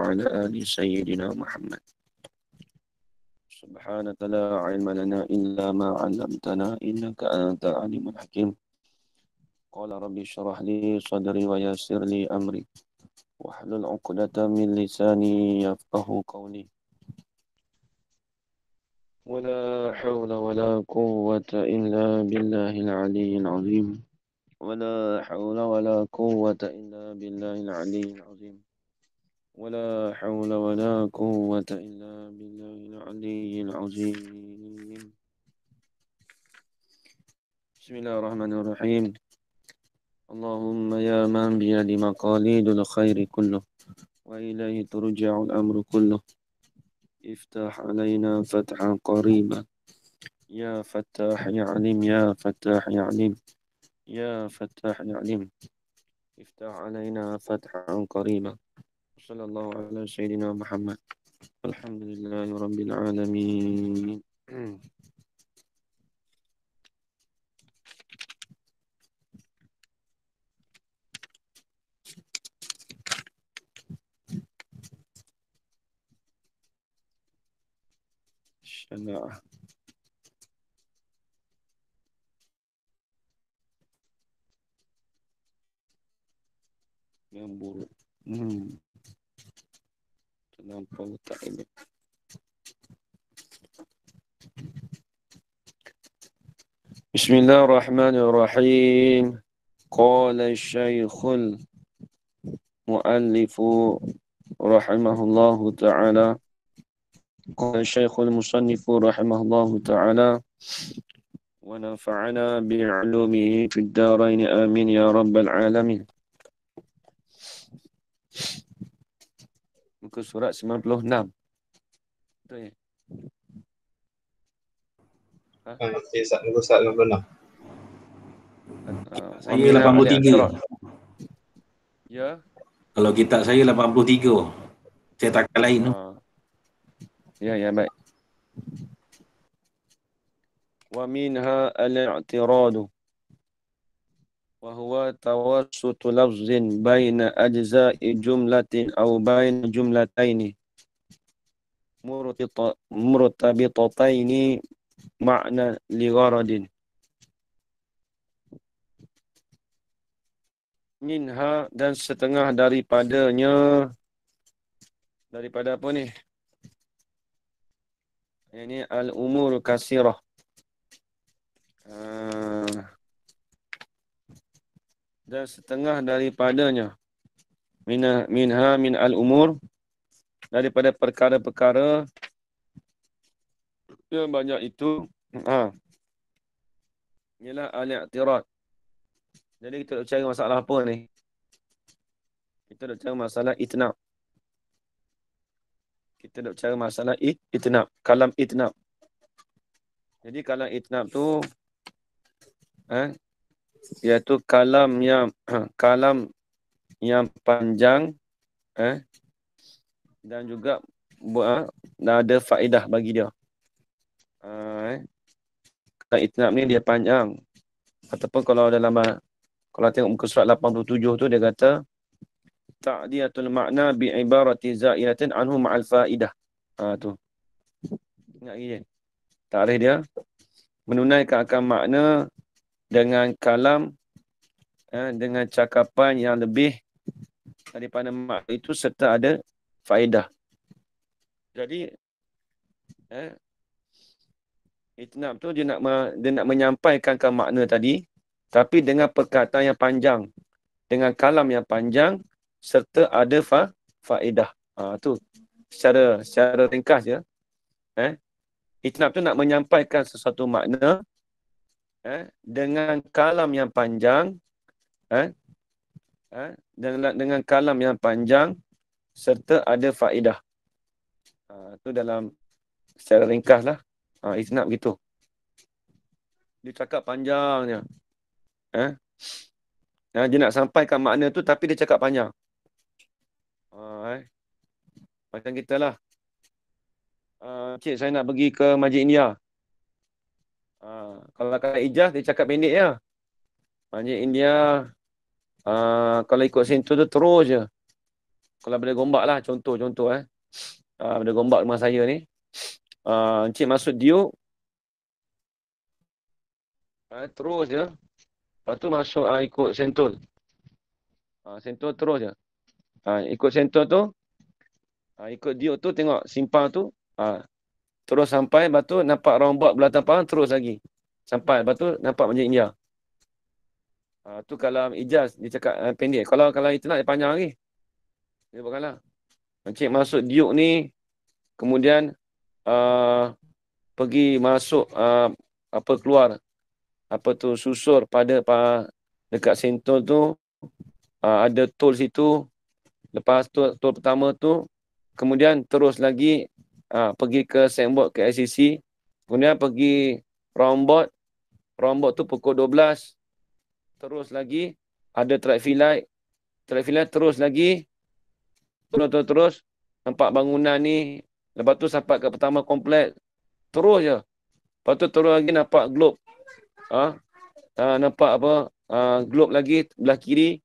وعلى آل سيدنا محمد. سبحانك لا علم لنا إلا ما علمتنا إنك أنت العليم الحكيم. قال ربي اشرح لي صدري ويسر لي أمري واحلل عقدة من لساني يفقه قولي. ولا حول ولا قوة إلا بالله العلي العظيم. ولا حول ولا قوة إلا بالله العلي العظيم. ولا حول ولا قوة إلا بالله العلي العظيم. بسم الله الرحمن الرحيم. اللهم يا من بيد مقاليد الخير كله وإليه ترجع الأمر كله افتح علينا فتحا قريبا يا فتاح يا عليم يا فتاح يا عليم يا فتاح يا عليم افتح علينا فتحا قريبا. صلى الله على سيدنا محمد. الحمد لله رب العالمين. Syana'a yang buruk. Terlampau tak ini. Bismillahirrahmanirrahim. Qala Syekhul Mu'allifu rahimahullahu ta'ala. Qala Syekhul Musannifu rahimahullahu ta'ala. Wa nafa'ana bi'ulumihi fid darain amin ya rabbal alamin. Muka surat 96. Betul ya? Okey, muka surat 56. Saya 83. Ya. Kalau kitab saya 83. Cetakan lain tu. Ya, ya, baik. Wa minha al-i'tiradu wa huwa tawassutu lafzin baina ajza'i jumlatin aw baina jumlataini murtabitataini ma'na li gharadin. Minha, dan setengah daripadanya, daripada apa ni? Ini al-umur kasirah. Dan setengah daripadanya, minha min al-umur, daripada perkara-perkara yang banyak itu, ialah al-i'tirad. Jadi kita nak cari masalah apa ni? Kita nak cari masalah itnab. Kita nak cari masalah itnab, kalam itnab. Jadi kalam itnab tu iaitu kalam yang panjang dan juga ada faedah bagi dia. Kalam itnab ni dia panjang. Ataupun kalau tengok muka surat 87 tu dia kata ta'diyatul makna bi ibarati za'idatin anhu ma'al faedah. Tu. Ingat lagi kan? Tarikh dia menunaikan akan makna dengan kalam dengan cakapan yang lebih daripada makna itu serta ada faedah. Jadi itnab tu dia nak menyampaikan ke makna tadi tapi dengan perkataan yang panjang, dengan kalam yang panjang serta ada faedah. Tu secara ringkas je. Itnab tu nak menyampaikan sesuatu makna dengan kalam yang panjang, dengan kalam yang panjang serta ada faedah. Tu dalam secara ringkas lah. Itnab gitu. Dia cakap panjangnya. Dia nak sampaikan makna tu tapi dia cakap panjang. Macam kita lah. Cik, saya nak pergi ke Masjid India. Kalau kata ijaz, dia cakap pendek je. Masjid India, kalau ikut sentuh tu terus je. Kalau boleh gombak lah, contoh boleh gombak rumah saya ni. Encik masuk diuk, terus je. Lepas tu masuk ikut sentol. Sentol terus je. Ikut sentol tu, ikut diuk tu, tengok simpang tu. Terus sampai, lepas tu nampak rombak belah tampang, terus lagi. Sampai, lepas tu nampak Masjid India. Tu kalau Ijaz, dia cakap pendek. Kalau itu nak, dia panjang lagi. Dia bukanlah. Encik masuk diuk ni, kemudian pergi masuk, keluar, susur pada dekat sentol tu, ada tol situ. Lepas tol pertama tu, kemudian terus lagi pergi ke sandboard ke ICC, kemudian pergi roundboard tu pukul 12, terus lagi ada traffic light terus lagi terus nampak bangunan ni, lepas tu sampai ke pertama kompleks, terus je. Lepas tu terus lagi nampak globe, nampak globe lagi belah kiri.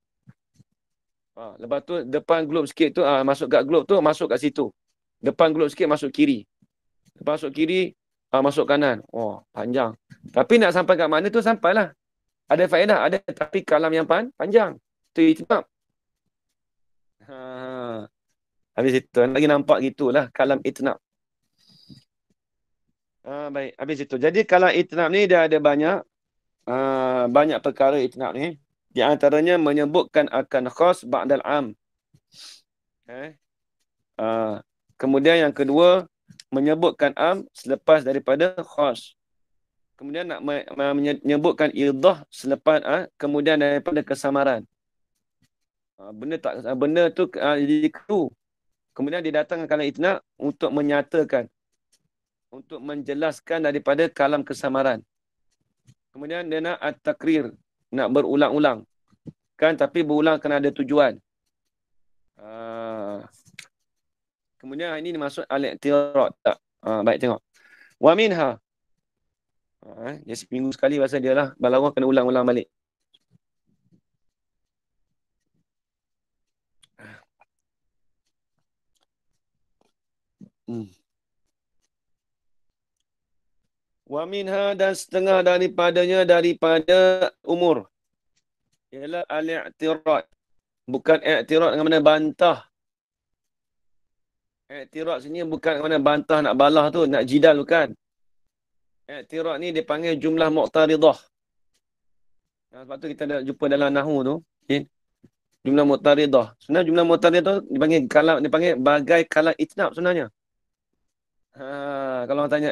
Lepas tu depan globe sikit tu, masuk kat globe tu, masuk kat situ. Depan globe sikit masuk kiri. Lepas masuk kiri, masuk kanan. Panjang. Tapi nak sampai kat mana tu, sampailah. Ada faedah, ada. Tapi kalam yang panjang. Tu itibab. Habis itu, lagi nampak gitulah kalam itnab. Baik, habis itu. Jadi kalam itnab ni dia ada banyak perkara itnab ni. Di antaranya menyebutkan akan khas ba'dal am. Kemudian yang kedua, menyebutkan am selepas daripada khas. Kemudian nak menyebutkan idah selepas kemudian daripada kesamaran. Benda tu jadi kru. Kemudian didatangkan kalam itnab untuk menyatakan, untuk menjelaskan daripada kalam kesamaran. Kemudian dia nak at-takrir, nak berulang-ulang. Kan, tapi berulang kena ada tujuan. Kemudian ini masuk al-i'tirad. Baik, tengok. Wa minha. Dia seminggu sekali bahasa dia lah. Balawah kena ulang-ulang balik. Wa minha, dan setengah daripada umur. Ialah al-i'tirad. Bukan i'tirad dengan mana bantah. I'tirad sini bukan dengan mana bantah nak balah tu, nak jidal bukan. I'tirad ni dipanggil jumlah mu'taridah. Sebab tu kita dah jumpa dalam nahu tu. Okay. Jumlah mu'taridah. Sebenarnya jumlah mu'taridah dipanggil bagai kalam itnab sebenarnya. Kalau orang tanya,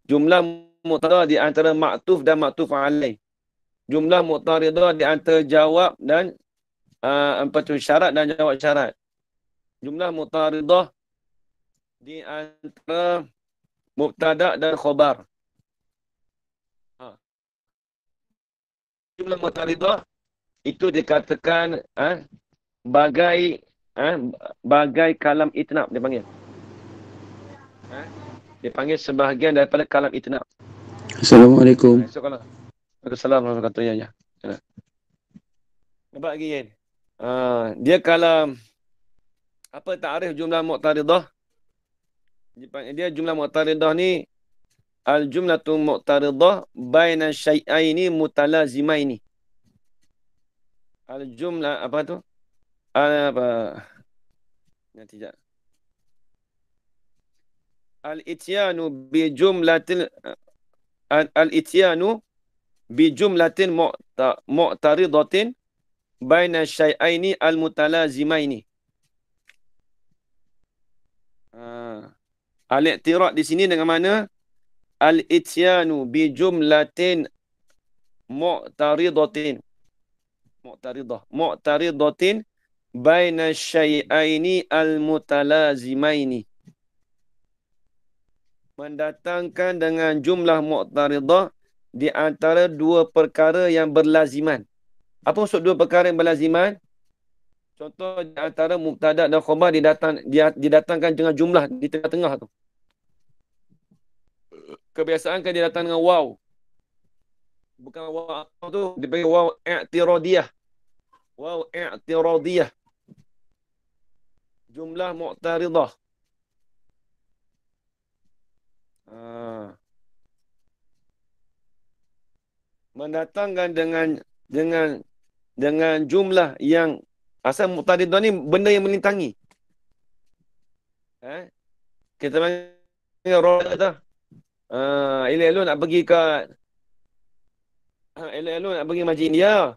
jumlah mu'taridah di antara maktuf dan maktuf alaih. Jumlah mu'taridah di antara jawab dan syarat dan jawab syarat. Jumlah mu'taridah di antara mubtada dan khobar. Jumlah mu'taridah itu dikatakan bagai kalam itnab dipanggil. Dipanggil sebahagian daripada kalam itnab. Assalamualaikum. Assalamualaikum warahmatullahi wabarakatuh. Nampak lagi kan? Dia kalam, apa ta'rif jumlah mu'taridah? Dia jumlah mu'taridah ni al-jumlatu mu'taridah baina syai'aini mutalazimaini. Al-jumlah apa tu? Tidak. Al-ityanu bi jumlatin mu'taridatin baina syai'aini al-mutalazimaini. Al-i'tirad di sini dengan mana? Al-ityanu bi jumlatin mu'taridatin baina syai'aini al-mutalazimaini. Mendatangkan dengan jumlah mu'taridah di antara dua perkara yang berlaziman. Apa maksud dua perkara yang berlaziman? Contoh, di antara mubtada dan khabar didatangkan dengan jumlah di tengah-tengah tu. Kebiasaan kan dia datang dengan waw. Bukan waw tu, dia panggil waw i'tiradiyah. Waw i'tiradiyah. Jumlah mu'taridah. Ha. Mendatangkan dengan jumlah yang asal mu'taridah ni benda yang melintangi. Kita panggil roda tu. Elok-elok nak pergi ke elok-elok nak pergi Masjid India.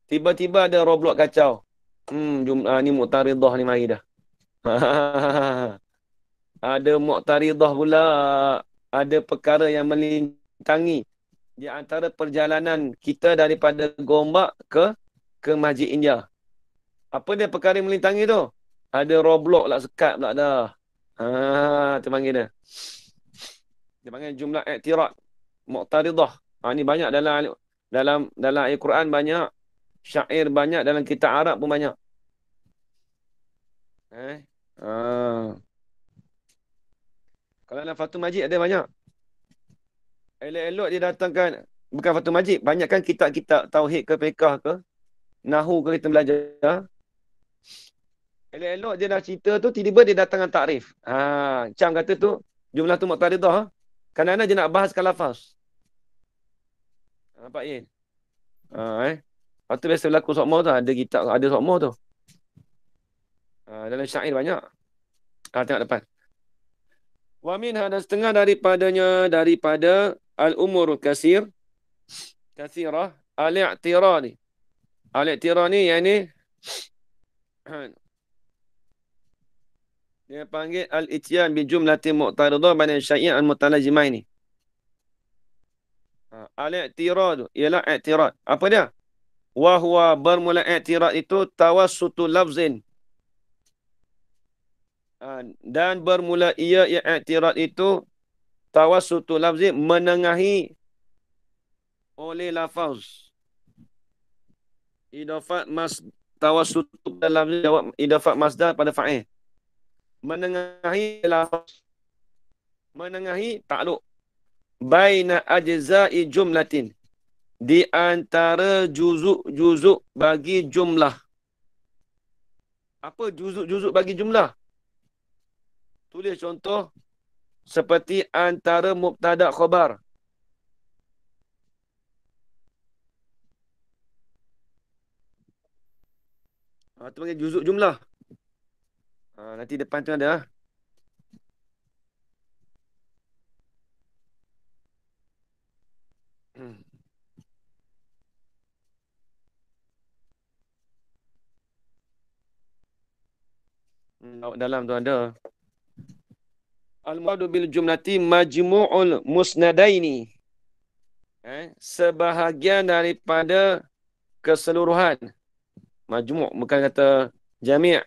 Tiba-tiba ada roblok kacau. Ni mu'taridah ni mari dah. Ada mu'taridah pula. Ada perkara yang melintangi di antara perjalanan kita daripada Gombak ke Masjid India. Apa dia perkara yang melintangi tu? Ada roblok lah, sekat pula dah. Kita panggil dia. Dia panggil jumlah i'tirad. Mu'taridah. Ni banyak dalam Al-Quran banyak. Syair banyak. Dalam kitab Arab pun banyak. Kalau dalam Fathul Majid ada banyak. Elok-elok dia datangkan. Bukan Fathul Majid. Banyak kan kitab-kitab Tauhid ke Fiqah ke. Nahu ke kita belajar. Elok-elok dia dah cerita tu. Tiba-tiba dia datangkan takrif. Macam kata tu. Jumlah tu mu'taridah. Kadang-kadang dia nak bahaskan lafaz. Nampak Yin? Lepas tu biasa berlaku sokmo tu. Ada kitab, ada sokmo tu. Dalam syair banyak. Tengok depan. Wa min ada setengah daripada al-umur kasirah al-i'tirad ni. Al-i'tirad ni yang ni dia panggil al-ityan bi jumlatin mu'taridah baina syai'in al-mutalazimai ni. Al-i'tirad ialah i'tirad. Apa dia? Wa huwa bermula i'tirad itu tawassutu lafzin. Dan bermula ia i'tirad itu tawassutu lafzi, menengahi oleh lafaz. Idafat tawassutu lafzi, idafat masdar pada fa'il. Menengahi lafaz. Menengahi takluk. Baina ajza'i jumlatin. Di antara juzuk-juzuk bagi jumlah. Apa juzuk-juzuk bagi jumlah? Tulis contoh seperti antara mubtada khabar. Itu panggil juzuk jumlah. Nanti depan tu ada. Dalam tu ada. Al-muradu bil jumlati majmu'ul musnadaini. Sebahagian daripada keseluruhan. Majmu' bukan kata jami'.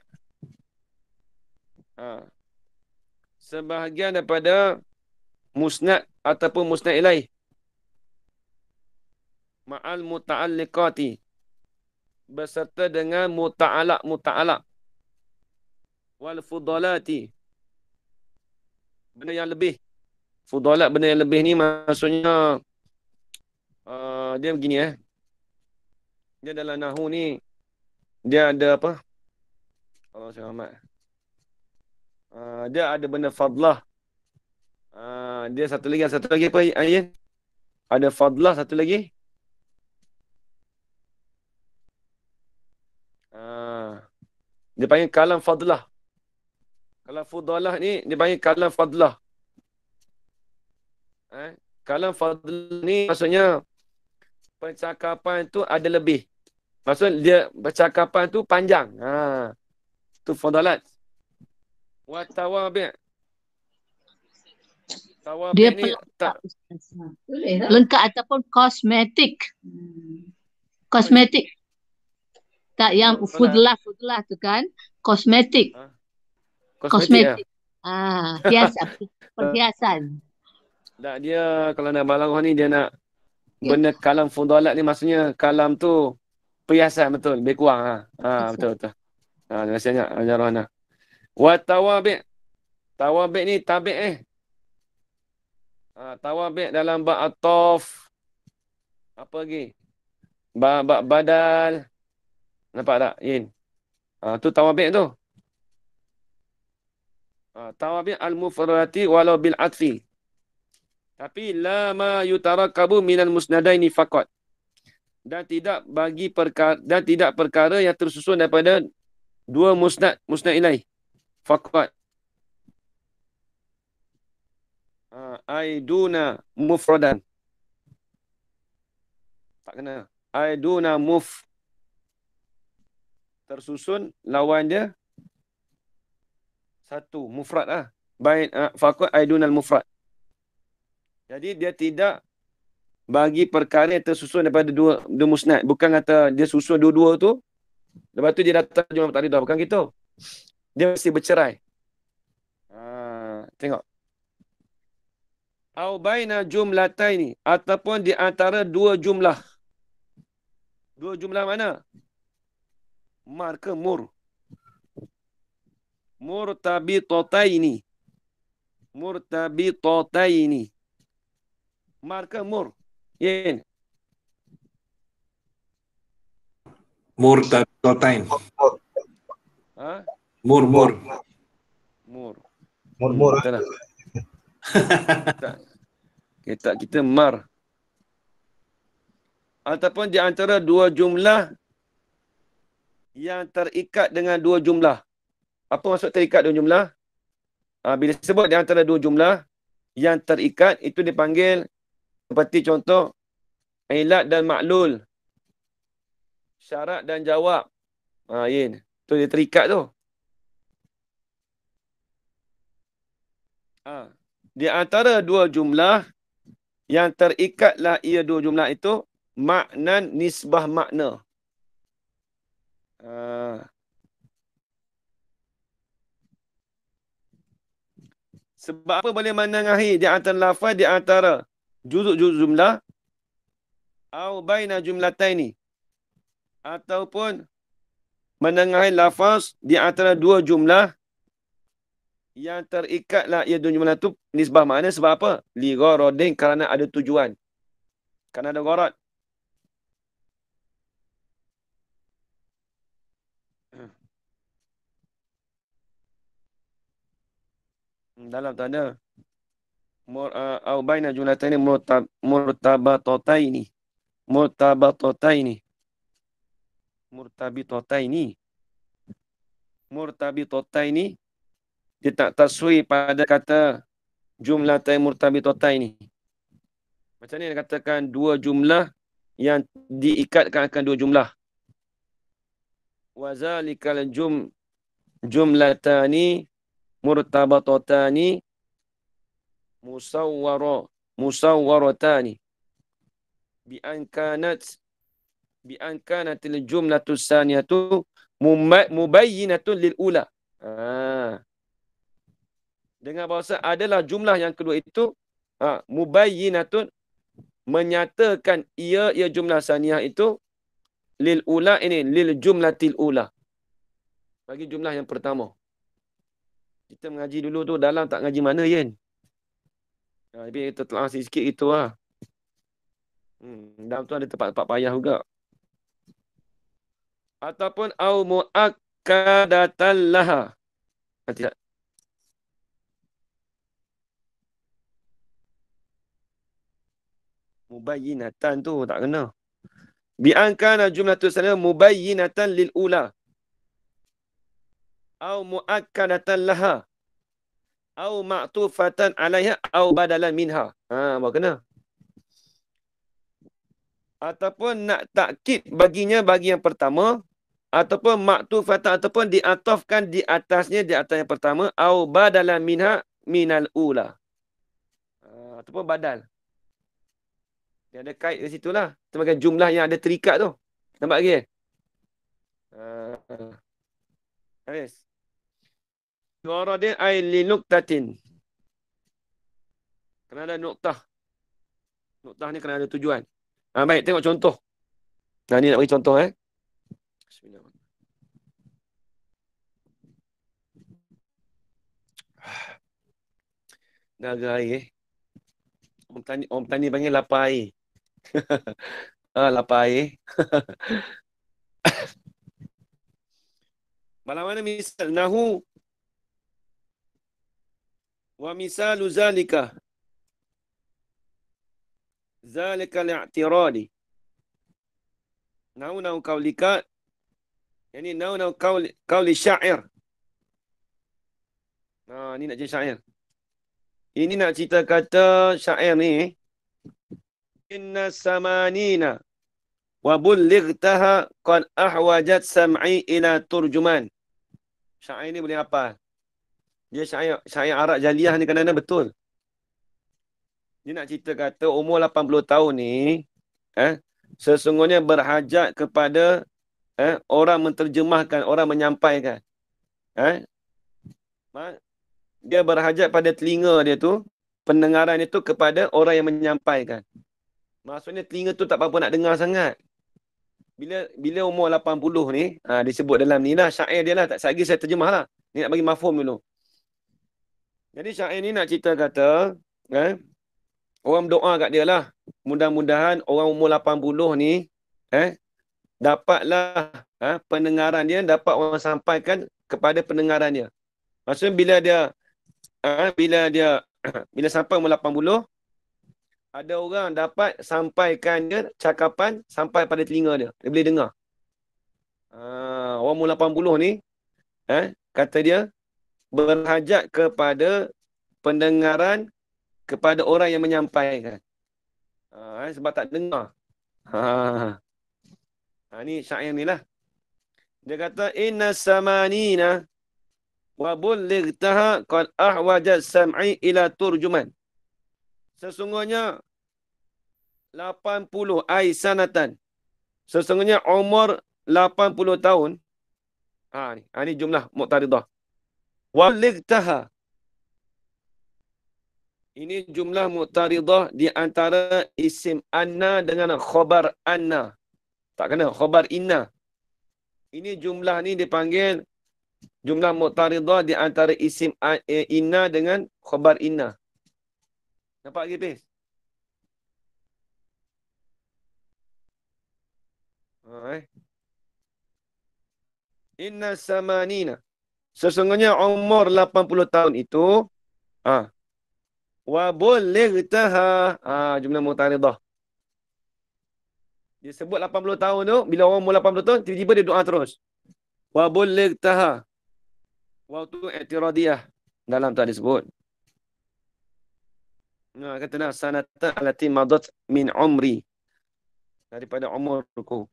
Sebahagian daripada musnad ataupun musnad ilaih. Ma'al muta'alliqati. Beserta dengan muta'alaq. Wal fudalati. Benda yang lebih. Fudalat benda yang lebih ni maksudnya dia begini Dia dalam Nahu ni dia ada apa? Allah selamat. Dia ada benda fadlah. Dia satu lagi apa ayat? Ada fadlah satu lagi. Dia panggil kalam fadlah. Kalau fudalah ni dia panggil kalam fadlah. Kalam fadlah ni maksudnya percakapan tu ada lebih. Maksud dia percakapan tu panjang. Tu fadalat. Wa tawabi'. Tawabi' ni tak lengkap ataupun kosmetik. Kosmetik. Tak yang fudlah tu kan? Kosmetik. Kosmetik. Perhiasan. Tak, dia kalau nak balaghah ni dia nak benda kalam fudalat ni maksudnya kalam tu perhiasan betul, lebih kurang betul. Terima kasih banyak Ajarana. Wa tawabi'. Tawabi' ni tabi'. Tawabi' dalam bab ataf. Apa lagi? Bab badal. Nampak tak, Yin? Tu tawabi' tu. Tawabi al-mufradati walau bil atfi. Tapi la ma yutarakabu minal musnadaini faqat. Dan tidak perkara yang tersusun daripada dua musnad ilaih faqat. Aiduna mufradan. Tak kena. Aiduna tersusun lawan dia satu mufrad lah. Bain faqat aidunal mufrad. Jadi dia tidak bagi perkara yang tersusun daripada dua musnad. Bukan kata dia susun dua-dua tu, lepas tu dia datang jumlah muqtaridah. Bukan gitu. Dia mesti bercerai. Tengok. Au baina jumlataini, ataupun di antara dua jumlah. Dua jumlah mana? Mar ke mur? Murtabitataini. Mar ke mur? Yin. Murtabitatain. Mur. Betul lah. Kita mar. Ataupun di antara dua jumlah yang terikat dengan dua jumlah. Apa maksud terikat dua jumlah? Bila sebut di antara dua jumlah yang terikat, itu dipanggil seperti contoh ilat dan maklul. Syarat dan jawab. Yin. Tu dia terikat tu. Di antara dua jumlah yang terikatlah ia dua jumlah itu maknan nisbah makna. Sebab apa boleh menengahi di antara lafaz di antara juzuk-juzuk jumlah au baina jumlataini, ataupun menengahi lafaz di antara dua jumlah yang terikatlah ia dua jumlah itu nisbah makna. Sebab apa? Li gharadin, kerana ada tujuan. Kerana ada gharad. Dalam tanda au baina jumlataini murtabitataini. Dia tak taswi pada kata jumlatain murtabitataini. Macam ni dia katakan dua jumlah yang diikatkan akan dua jumlah. Wa zalikal jumlatani murtabatatani musawwaratani bi an kanatil jumlatu saniyatu mubayyinatun lil ula. Dengan bahasa adalah jumlah yang kedua itu mubayyinatun, menyatakan ia jumlah saniyah itu lil ula, ini lil jumlatil ula, bagi jumlah yang pertama. Kita mengaji dulu tu dalam, tak ngaji mana Yen. Tapi kita telah sikit itu lah. Dalam tu ada tempat-tempat payah juga. Ataupun au muakkadatan laha. Tidak. Mubayyinatan tu tak kena. Bi an kana jumlatu saniyah mubayyinatan lil ula. Au muakkadatan laha, au ma'tufatan 'alaiha, au badalan minha. Baru kena. Ataupun nak takkid baginya bagi yang pertama, ataupun ma'tufatan, ataupun diatafkan di atasnya di atas yang pertama, au badalan minha minal ula. Ataupun badal. Dia ada kait di situlah. Sebagai jumlah yang ada terikat tu. Nampak lagi? Habis. Gharadin ay li nuktatin. Kena ada nuktah. Nuktah ni kena ada tujuan. Baik, tengok contoh. Ni nak bagi contoh Bismillahirrahmanirrahim. Daga air Orang petani panggil lapar air. Lapar air. Mana misal nahu Wa misalu zalika al-i'tiradi. Nau qaulika, yani nau qauli syair. Ni nak jadi syair. Ini nak cerita kata syair ni. Inna samanina wa bullightaha qad ahwajat sam'i ila turjuman. Syair ni boleh apa? Dia syair Arab Jaliyah ni kadang-kadang betul. Dia nak cerita kata umur 80 tahun ni sesungguhnya berhajat kepada orang menterjemahkan, orang menyampaikan. Dia berhajat pada telinga dia tu, pendengaran itu kepada orang yang menyampaikan. Maksudnya telinga tu tak apa-apa nak dengar sangat. Bila umur 80 ni, disebut dalam ni lah, syair dia lah. Tak lagi saya terjemah lah. Ni nak bagi mafhum dulu. Jadi syair ni nak cerita kata, orang berdoa kat dia lah. Mudah-mudahan orang umur 80 ni, dapatlah pendengaran dia, dapat orang sampaikan kepada pendengaran dia. Maksudnya bila sampai umur 80, ada orang dapat sampaikan dia cakapan sampai pada telinga dia. Dia boleh dengar. Orang umur 80 ni, kata dia, berhajat kepada pendengaran kepada orang yang menyampaikan. Sebab tak dengar. Ni syair ni lah. Dia kata, inna samanina wa bullightaha qad ahwajat sam'i ila turjuman. Sesungguhnya 80 ai sanatan. Sesungguhnya umur 80 tahun. Ni jumlah mu'taridah. Wa bullightaha. Ini jumlah mu'taridah di antara isim anna dengan khabar anna. Tak kena, khabar inna. Ini jumlah ni dipanggil jumlah mu'taridah di antara isim inna dengan khabar inna. Nampak lagi, Pis? Inna samanina. Sesungguhnya umur 80 tahun itu, wa bullightaha. Jumlah mu'taridah. Dia sebut 80 tahun tu, bila orang umur 80 tahun, tiba-tiba dia doa terus. Wa bullightaha. Waktu i'tiradiyah. Dalam tu ada sebut. Kata nak sanatan alati madat min umri. Daripada umurku.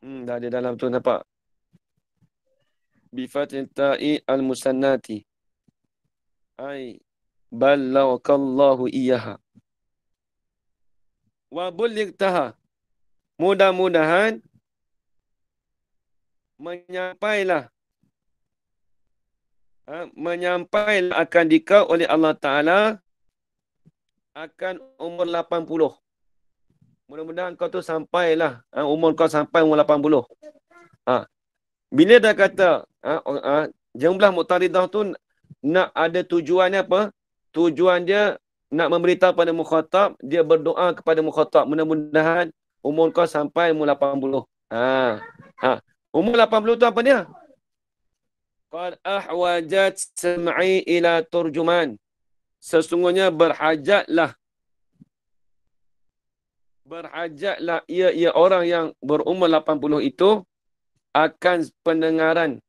Dah ada dalam tu, nampak. Bifatin ta'i al-musannati. Ay ballawkallahu iyaha. Wa bullightaha. Mudah-mudahan menyampailah akan dikau oleh Allah Ta'ala akan umur 80. Mudah-mudahan kau tu sampailah umur kau sampai umur 80. Bila dah kata jumlah mu'taridah tu nak ada tujuannya apa? Tujuan dia nak memberitahu pada mukhatab, dia berdoa kepada mukhatab, mudah-mudahan umur kau sampai umur 80. Umur 80 tu apa dia? Qad ahwajat sam'i ila turjuman. Sesungguhnya berhajatlah ia orang yang berumur 80 itu akan pendengaran.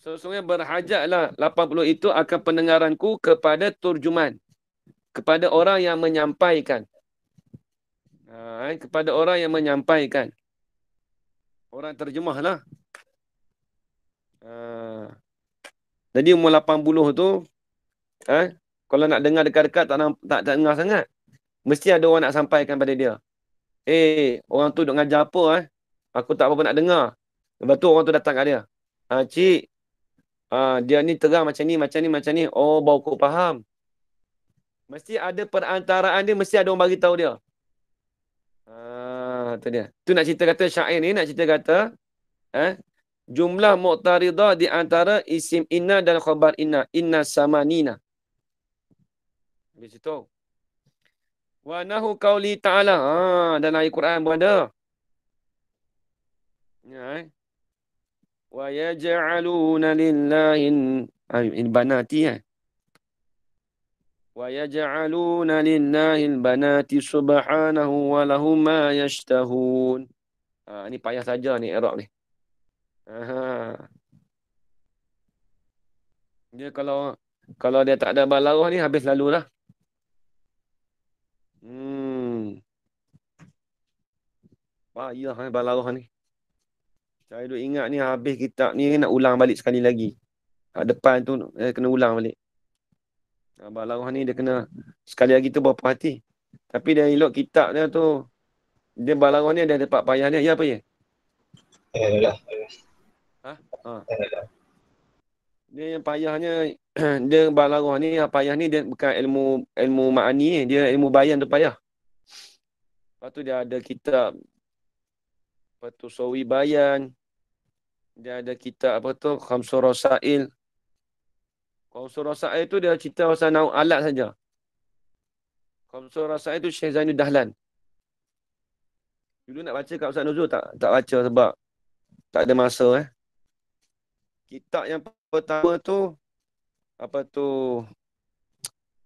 Sesungguhnya berhajatlah 80 itu akan pendengaranku kepada turjuman. Kepada orang yang menyampaikan. Kepada orang yang menyampaikan. Orang terjemah lah. Jadi umur 80 tu, kalau nak dengar dekat-dekat tak dengar sangat. Mesti ada orang nak sampaikan pada dia. Orang tu duk ngajar apa? Aku tak apa-apa nak dengar. Lepas tu orang tu datang kat dia. Cik, dia ni terang macam ni. Oh, baru aku faham. Mesti ada perantaraan dia, mesti ada orang bagi tahu dia. Tu dia. Tu nak cerita kata syair ni, nak cerita kata jumlah mu'taridah di antara isim inna dan khabar inna. Inna samanina. Habis itu. Wa nahu qauli ta'ala. Dalam ayat Quran pun ada. Ya, wa yaj'aluna lillahi al-banati wa yaj'aluna lillahi al-banati subhanahu wa lahum ma yashtahun. Ni payah saja ni i'rab ni. Aha. Dia kalau dia tak ada balaghah ni habis lalu lah. Payah balaghah ni. Saya duk ingat ni habis kitab ni nak ulang balik sekali lagi. Depan tu kena ulang balik. Balaghah ni dia kena sekali lagi tu berapa hati. Tapi dia elok kitab dia tu. Dia balaghah ni ada tempat payah dia. Ya apa ya? Dah. Ha? Dia yang payahnya dia balaghah ni payah ni dia bukan ilmu ma'ani, dia ilmu bayan tu payah. Lepas tu dia ada kitab apa tu Sawi Bayan. Dia ada kitab apa tu Khamsur Rasail. Khamsur Rasail tu dia cerita pasal nauk alat saja. Khamsur Rasail tu Syekh Zainud Dahlan. Dulu nak baca kat Ustaz Nuzul tak baca sebab tak ada masa Kitab yang pertama tu apa tu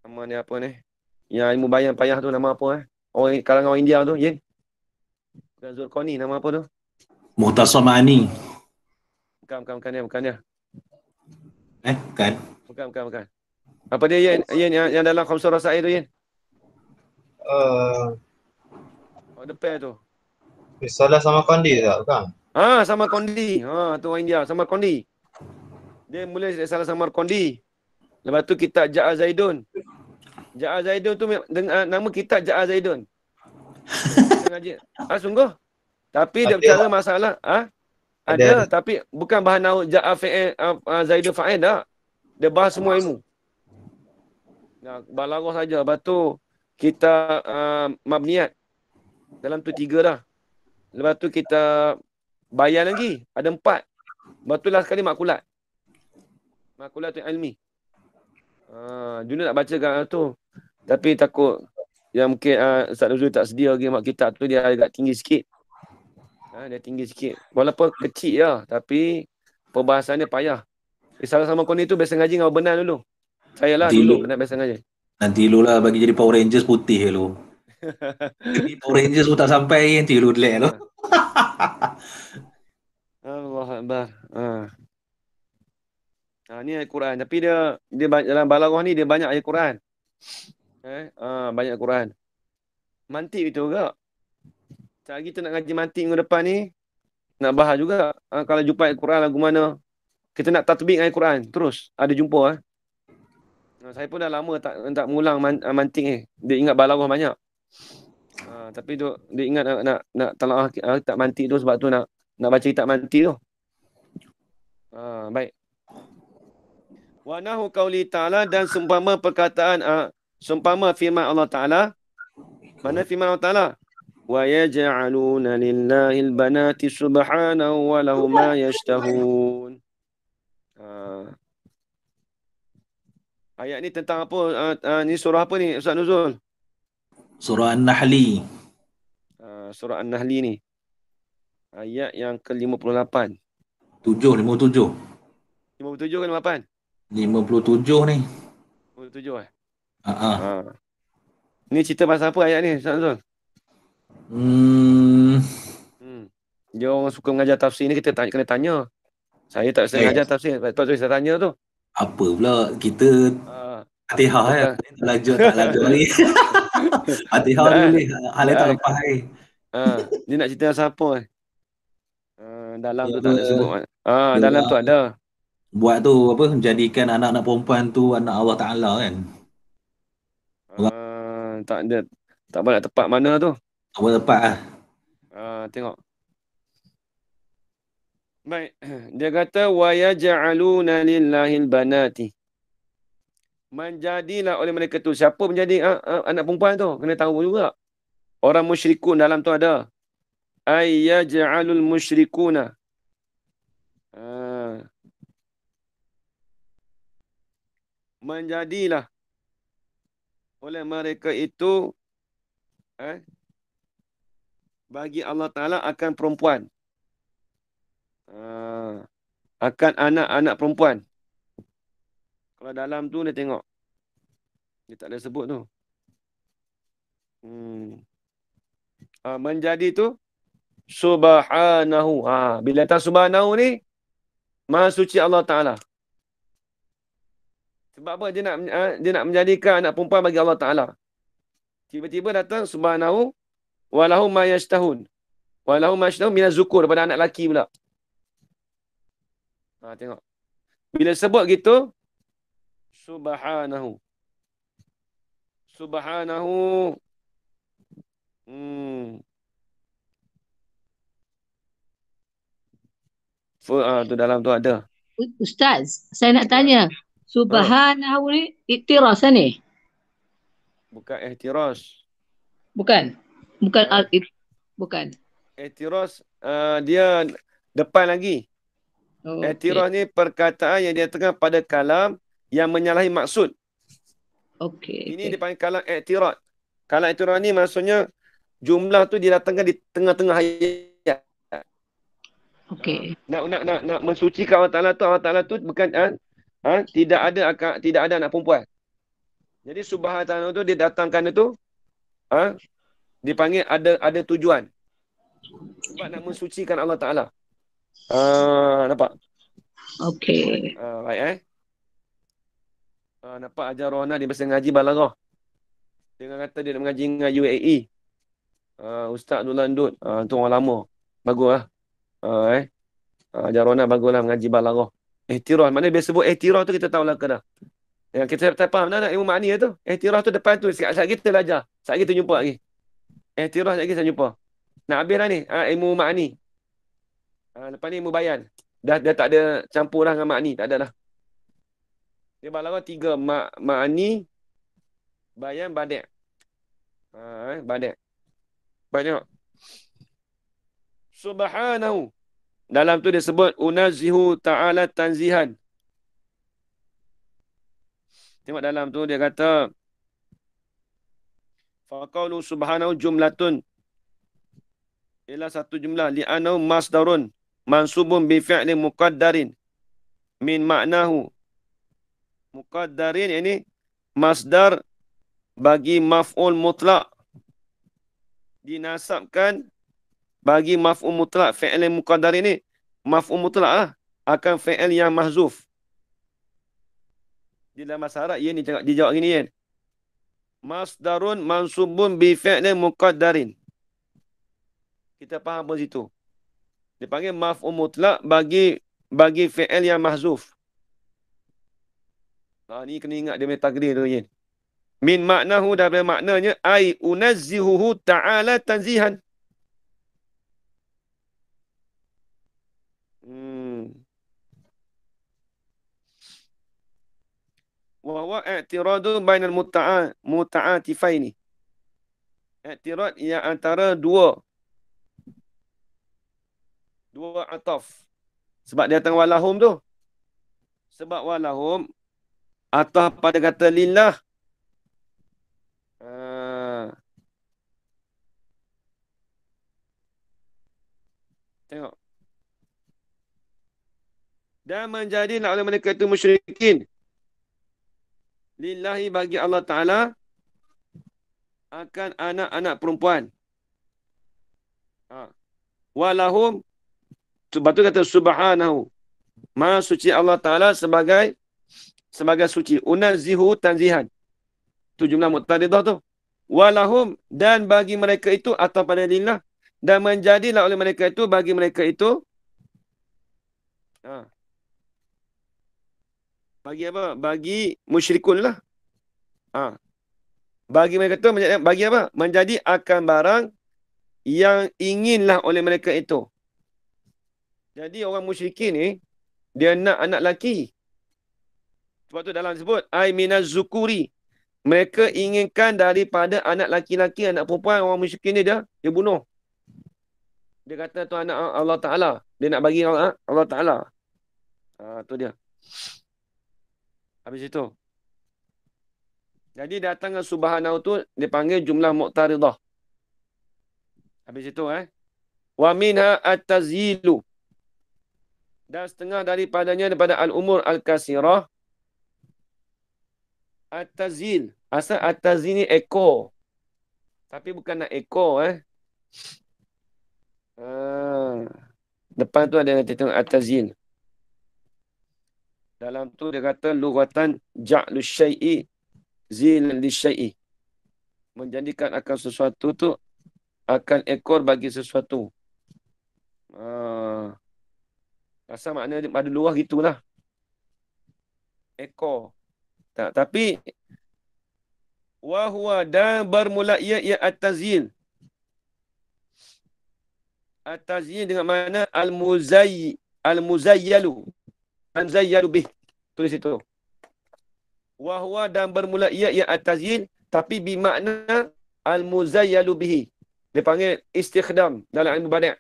nama ni apa ni? Yang ilmu bayan payah tu nama apa Orang kalangan orang India tu, Yin. Bukan Zulkarni, nama apa tu? Muhtasar Ma'ani. Bukan dia. Bukan. Bukan. Apa dia Yin yang dalam Khamsur Rasail tu, Yin? Depan tu. Risalah sama Kondi tak? Bukan? Sama Kondi. Tu orang India, sama Kondi. Dia mula salah sama Kondi. Lepas tu kitab Ja'a Zaidun. Ja'a Zaidun tu nama kitab Ja'a Zaidun. Ngaji. Sungguh? Tapi dia bercara masalah. Ada, tapi bukan bahan nahu Ja'a fa'il Zaidun fa'il tak. Dia bahas semua ilmu. Balaghah saja. Lepas tu kita mabniat. Dalam tu 3 dah. Lepas tu kita bayan lagi. Ada 4. Lepas tu last kali makulat. Makulat tu ilmi. Dulu nak baca kat tu. Tapi takut yang mungkin Ustaz Nuzul tak sedia lagi mak kitab tu dia agak tinggi sikit. Dia tinggi sikit. Walaupun kecil je. Tapi perbahasannya payah. Salah sama kau ni tu biasa ngaji dengan benar dulu. Saya lah dulu nak biasa ngaji. Nanti lu lah bagi jadi Power Rangers putih lu. Jadi Power Rangers pun tak sampai nanti lu delay lu. Allah Akbar. Ni ayat Quran. Tapi dia dalam balaghah ni dia banyak ayat Quran. Banyak Quran. Mantik itu juga. Sekali kita nak ngaji mantik minggu depan ni, nak bahas juga. Kalau jumpa ayat Quran lagu mana, kita nak tatbik ayat Quran. Terus ada jumpa. Saya pun dah lama tak mengulang mantik ni. Dia ingat balaghah banyak. Tapi tu dia ingat nak talaah kitab mantik tu sebab tu nak baca kitab mantik tu. Baik. Wa nahu qauli ta'ala dan seumpama perkataan seumpama firman Allah Ta'ala. Mana firman Allah Ta'ala? Wa yaj'aluna lillahil banati subhanahu wa lahum ma yashtahun. Ayat ni tentang apa? Ni surah apa ni Ustaz Nuzul? Surah An-Nahli. Surah An-Nahli ni. Ayat yang ke-58. 57. 57 ke 58? 57 ni. 57 Ni cerita pasal apa ayat ni Ustaz Nuzul? Dia orang suka mengajar tafsir ni kita kena tanya. Saya tak sering ajar tafsir. Lepas tu saya tanya tu. Apa pula kita Fatihah tak lajar ni. Fatihah dulu ni. Hal yang tak lepas ni. Dia nak cerita siapa dalam tu tak ada sebut. Dalam tu ada. Buat tu apa, jadikan anak-anak perempuan tu anak Allah Ta'ala kan. Tak ada. Tak boleh tepat mana tu. Tak boleh tepat lah. Tengok. Baik. Dia kata wa yaj'aluna lillahil banati. Menjadilah oleh mereka tu. Siapa menjadi anak perempuan tu? Kena tahu juga. Orang musyrikun dalam tu ada. Ay yaj'alul musyrikuna. Menjadilah oleh mereka itu bagi Allah Ta'ala akan perempuan. Akan anak-anak perempuan. Kalau dalam tu dia tengok. Dia tak ada sebut tu. Menjadi tu subhanahu. Bila datang subhanahu ni, Maha suci Allah Ta'ala. Sebab apa dia nak menjadikan anak perempuan bagi Allah Ta'ala. Tiba-tiba datang subhanahu walahum ma yashtahun. Walahum ma yashtahun minaz zukur, daripada anak lelaki pula. Tengok. Bila sebut gitu, subhanahu. Subhanahu. Tu dalam tu ada. Ustaz, saya nak tanya. Subhanahu ni iktiras ni? Bukan ihtiras. Bukan. Bukan. Ihtiras dia depan lagi. Ihtiras ni perkataan yang dinyatakan pada kalam yang menyalahi maksud. Ini dipanggil kalam i'tirad. Kalam i'tirad ni maksudnya jumlah tu didatangkan di tengah-tengah ayat. Nak mensucikan Allah Taala tu bukan tidak ada anak perempuan. Jadi subhanahu tu dia datangkan itu dipanggil ada tujuan. Sebab nak mensucikan Allah Taala. Nampak? Okey. Baik nampak ajar Rona dia biasa ngaji balaghah. Dia kata dia nak mengaji dengan UAE. Ustaz Abdul Landut. Tu orang lama. Baguslah. Ajar Rona baguslah mengaji balaghah. Ihtirah. Mana dia sebut ihtirah tu kita tahu lah dah. Yang kita tak faham nak ilmu makni tu. Ihtirah tu depan tu. Saat kita belajar. Saat kita jumpa lagi. Ihtirah lagi saya jumpa. Nak habis dah ni. Ilmu makni. Lepas ni ilmu bayan. Dah tak ada campur dah dengan makni. Tak ada dah. Dia balaghah 3. Makni, bayan, badi'. Badi'. Banyak. Subhanahu. Dalam tu dia sebut unazzihu ta'ala tanzihan. Tengok dalam tu dia kata faqaulu subhanahu jumlatun. Ialah satu jumlah li'annahu masdarun mansubun bi fi'lin muqaddarin min maknahu. Muqaddarin ini masdar bagi maf'ul mutlak. Dinasabkan bagi maf'ul mutlak. Fi'il muqaddar ini maf'ul mutlak lah. Akan fi'il yang mahzuf. Di dalam bahasa Arab, ia ni dijawab gini kan. Masdarun mansubun bi fi'il muqaddarin. Kita faham apa situ. Dia panggil maf'ul mutlak bagi fi'il yang mahzuf. Ni kena ingat dia punya takdir tu kan. Min maknahu daripada maknanya ai unazzihuhu ta'ala tanzihan. Wa huwa i'tiradu bainal muta'atifaini. I'tirad yang antara dua ataf. Sebab dia datang walahum tu. Sebab walahum ataf pada kata lillah. Tengok. Dan menjadilah oleh mereka itu musyrikin. Lillahi bagi Allah Ta'ala akan anak-anak perempuan. Walahum. Sebab tu kata subhanahu. Maha suci Allah Ta'ala sebagai suci. Unazzihu tanzihan. Tu jumlah muqtaridah tu. Walahum dan bagi mereka itu atau pada lillah. Dan menjadilah oleh mereka itu bagi mereka itu. Bagi apa? Bagi musyrikun lah. Bagi mereka itu bagi apa? Menjadi akan barang yang inginlah oleh mereka itu. Jadi orang musyrikin ni dia nak anak lelaki. Sebab tu dalam sebut ai minaz zukuri. Mereka inginkan daripada anak laki-laki, anak perempuan. Orang musyrikin ni dia bunuh. Dia kata tu anak Allah Ta'ala. Dia nak bagi Allah Ta'ala. Tu dia. Habis itu. Jadi datang subhanahu tu dipanggil jumlah muqtaridah. Habis itu Wa minha at-tazyilu. Dan setengah daripadanya daripada al-umur al-kasirah. At-tazil. Asal at-tazil ni ekor. Tapi bukan nak ekor. Depan tu ada yang tengok at-tazil. Dalam tu dia kata lughatan ja'lu syai'i zilan li syai'i. Menjadikan akan sesuatu tu akan ekor bagi sesuatu. Asal makna pada luar gitulah. Ekor. Tak, tapi wahwa dan bermula ia at-tazil. At-tazil dengan mana al-muzayyalu. Al-muzayyalu bih. Tulis itu. Wahwa dan bermula ia at-tazil. Tapi bermakna al-muzayyalu bihi. Dia panggil istikhdam dalam ilmu badi'.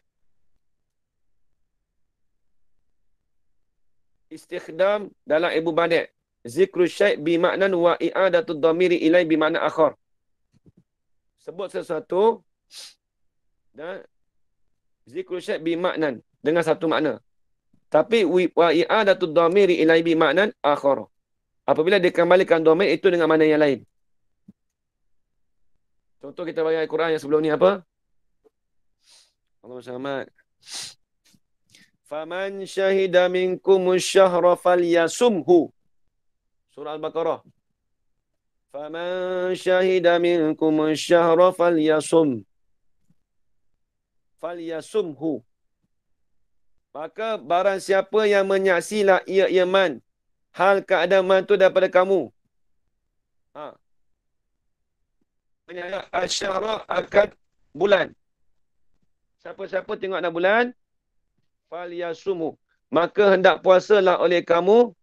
Istikhdam dalam ilmu badi'. Zikru syai' bimaknan wa i'adatud dhamiri ilai bimakna akhar. Sebut sesuatu dan zikru syai' bimaknan dengan satu makna. Tapi wa i'adatud dhamiri ilai bimaknan akhar. Apabila dikembalikan dhamir itu dengan makna yang lain. Contoh kita bagi Al-Quran yang sebelum ni apa? Allahumma shalli. Faman syahida minkumus syahra falyasumhu. Surah Al-Baqarah. Faman syahida minkumus syahra falyasumhu. Maka barang siapa yang menyaksilah ia man. Hal keadaan man tu daripada kamu. Asyara akan bulan. Siapa-siapa tengok ada bulan, falyasumhu. Maka hendak puasalah oleh kamu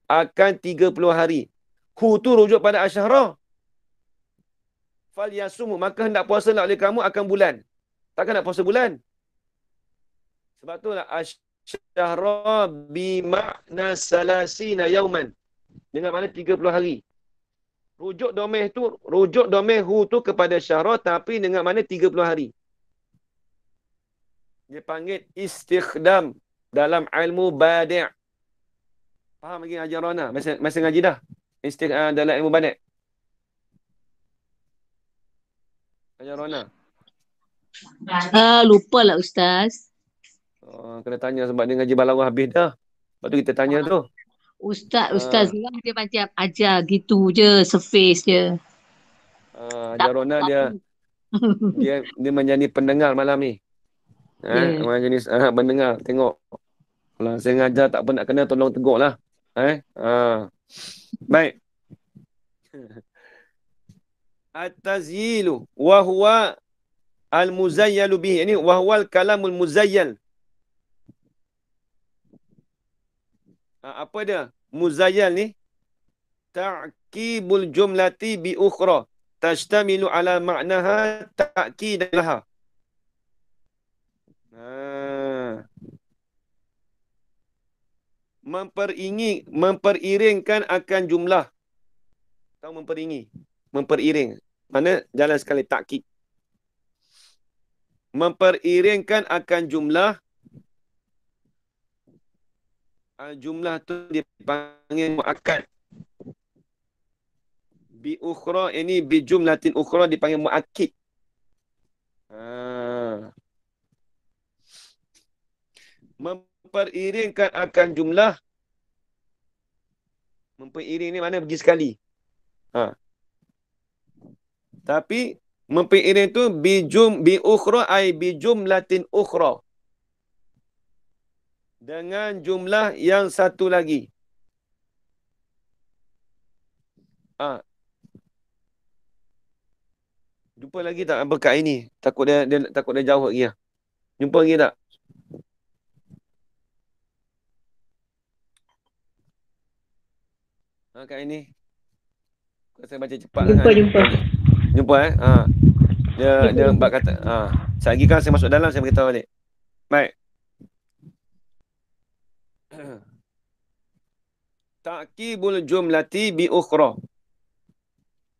akan 30 hari. Hu tu rujuk pada asyara. Falyasumhu. Maka hendak puasalah oleh kamu akan bulan. Takkan nak puasa bulan. Sebab tu lah asyara bimakna salasina yauman. Dengan makna 30 hari. Rujuk domeh hu tu kepada syahra tapi dengan makna 30 hari. Dia panggil istikhdam dalam ilmu badi'. Faham lagi Haji Rona? Masa ngaji dah? Dalam ilmu badi'. Haji Rona? Lupa lah Ustaz. Kena tanya sebab dia ngaji balawah habis dah. Lepas tu kita tanya tu. Ustaz sekarang dia macam ajar gitu je, surface je. Haji Rona dia menjadi pendengar malam ni. Orang jenis pendengar, tengok. Kalau saya ngajar tak apa nak kena, tolong tegur lah. Baik. At-tazyilu wa huwa al-muzayyalu bihi. Ini wa huwa al-kalamul muzayyal. Apa dia? Muzayyal ni ta'kibul jumlati bi ukhra tashtamilu ala ma'naha ta'kidan laha. Memperiringkan akan jumlah. Tahu memperiring. Mana jalan sekali takkid. Memperiringkan akan jumlah. Jumlah tu dipanggil muakkad. Bi ukhra, ini bi jumlatin ukhra dipanggil muakkid. Memperiringkan akan jumlah. Memperiring ni mana pergi sekali. Tapi memperiring tu bi ukhra ai bi jumlatin ukhra. Dengan jumlah yang satu lagi. Jumpa lagi tak berkat ini? Takut dia jauh lagi lah. Jumpa lagi tak? Kat ini. Saya baca cepat. Jumpa Dia bab kata. Sekejap lagi kan saya masuk dalam, saya beritahu balik. Baik. Ta'kibul jumlati bi ukhra.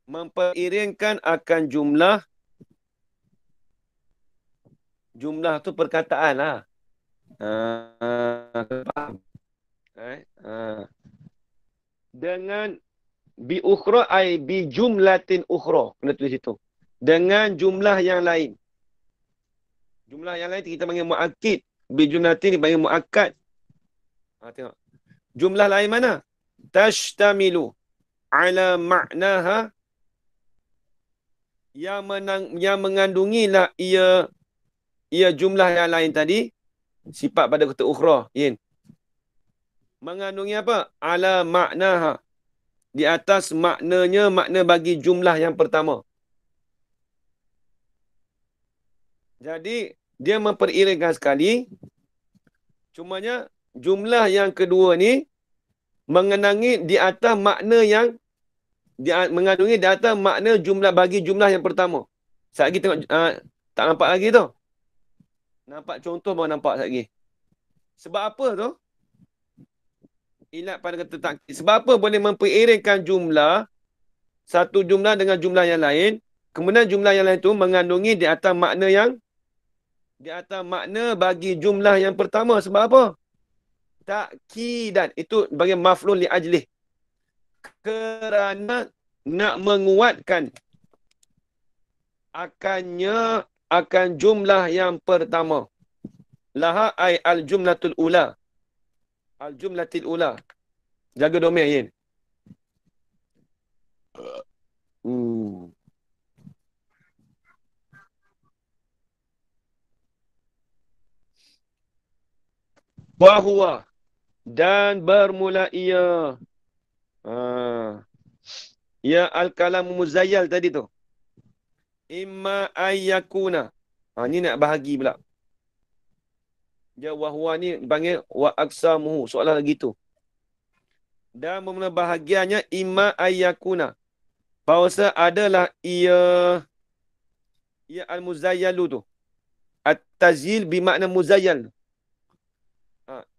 Memperiringkan akan jumlah. Jumlah tu perkataan lah. Faham? Dengan bi ukhra ai bi jumlatin ukhra. Kena tulis itu. Dengan jumlah yang lain. Jumlah yang lain kita panggil muakkid. Bi jumlatin dipanggil muakkad. Tengok. Jumlah lain mana? Tashtamilu ala ma'naha yang mengandungilah ia jumlah yang lain tadi sifat pada kata ukhra. Mengandungi apa? Ala ma'naha. Di atas maknanya, makna bagi jumlah yang pertama. Jadi, dia memperiringkan sekali. Cumanya, jumlah yang kedua ni mengenangi di atas makna yang mengandungi di atas makna jumlah bagi jumlah yang pertama. Sekejap lagi tengok, tak nampak lagi tu. Nampak contoh baru nampak sekejap lagi. Sebab apa tu? Ilat pada kata takkid. Sebab apa boleh memperiringkan jumlah, satu jumlah dengan jumlah yang lain, kemudian jumlah yang lain itu mengandungi di atas makna bagi jumlah yang pertama. Sebab apa? Takkidan. Itu bagi maf'ul li ajlih. Kerana nak menguatkan akan jumlah yang pertama. Laha ay al-jumlatul ula. Al-jumlatil ula. Jaga domain, Wahuwa. Dan bermula ia. Ya al-kalam muzayyal tadi tu. Imma ayyakuna. Ni nak bahagi pula. Dia wahuwa ni dipanggil wa aksamuhu. Soalan lagi tu. Dan bermula bahagiannya imma ayyakuna. Bahawa adalah ia al-muzayyalu tu. At-tazyil bermakna muzayyal.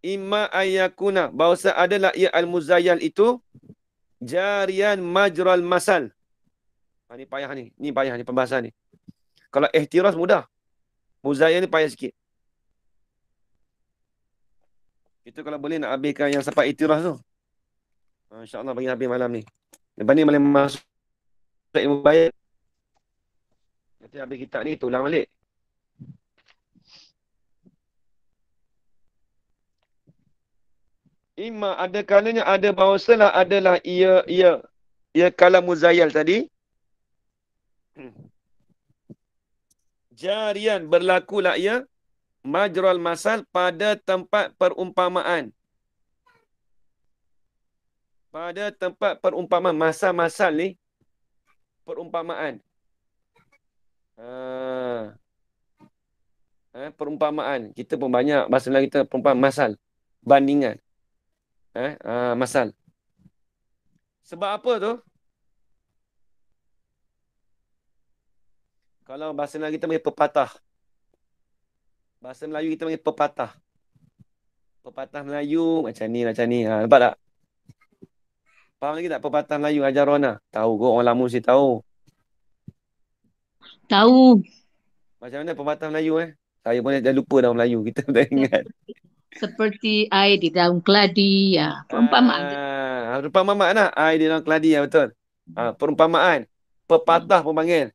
Imma ayyakuna. Bahawa adalah ia al-muzayyal itu jarian majral masal. Ni payah ni. Ni payah ni pembahasan ni. Kalau ihtiras mudah. Muzayyal ni payah sikit. Kita kalau boleh nak habiskan yang sampai ihtiras tu. InsyaAllah bagi habis malam ni. Lepas ni boleh masuk ilmu bayar. Nanti habis kitab ni tulang balik. Imma ada kalanya ada bahawasalah adalah ia kalam muzayyal tadi. Jarian berlakulah ia majral masal pada tempat perumpamaan. Pada tempat perumpamaan. Masal-masal ni perumpamaan. Perumpamaan. Kita pun banyak bahasa Melayu kita perumpamaan masal. Bandingan. Masal. Sebab apa tu? Kalau bahasa Melayu kita panggil pepatah. Bahasa Melayu kita panggil pepatah. Pepatah Melayu macam ni. Nampak tak? Faham lagi tak pepatah Melayu ajar Rona? Tahu kok, orang lama mesti tahu. Tahu. Macam mana pepatah Melayu Saya pun dah lupa dah Melayu. Kita tak ingat. Seperti air di dalam keladi. Ya, perumpamaan. Perumpamaan lah. Air di dalam keladi. Betul. Perumpamaan. Pepatah pun panggil.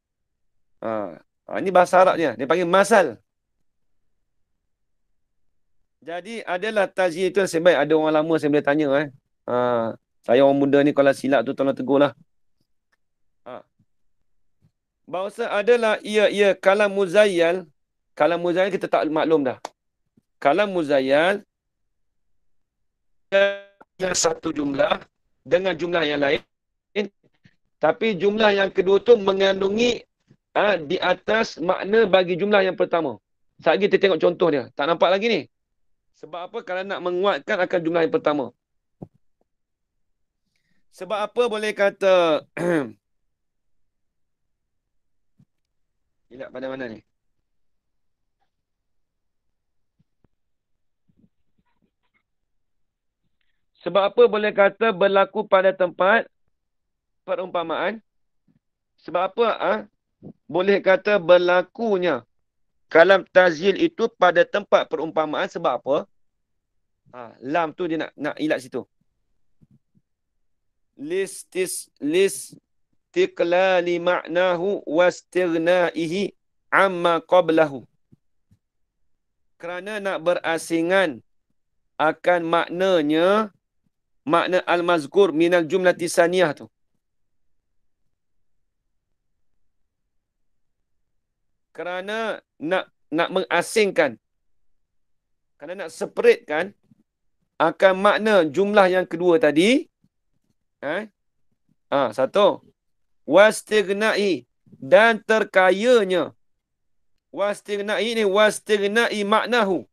Ini bahasa Arabnya. Dia panggil masal. Jadi adalah tazyil itu sebaik ada orang lama saya boleh tanya saya orang muda ni kalau silap tu tolong tegur lah. Bahawa adalah ia kalam muzayyal. Kalam muzayyal kita tak maklum dah. Kalam muzayyal yang satu jumlah dengan jumlah yang lain. Tapi jumlah yang kedua tu mengandungi di atas makna bagi jumlah yang pertama. Sekejap kita tengok contoh dia. Tak nampak lagi ni? Sebab apa? Kalau nak menguatkan akan jumlah yang pertama. Sebab apa boleh kata Hilap pada mana ni? Sebab apa boleh kata berlaku pada tempat perumpamaan? Sebab apa boleh kata berlakunya kalam tazyil itu pada tempat perumpamaan sebab apa? Lam tu dia nak ilat situ. Listiqlali ma'nahu wastighnaihi amma qablahu. Kerana nak berasingan akan maknanya, makna al-mazkur minal jumlati saniyah tu. Kerana nak mengasingkan, kerana nak separatekan akan makna jumlah yang kedua tadi. Satu. Wastighnai, dan terkayanya. Wastighnai ni wastighnai maknahu.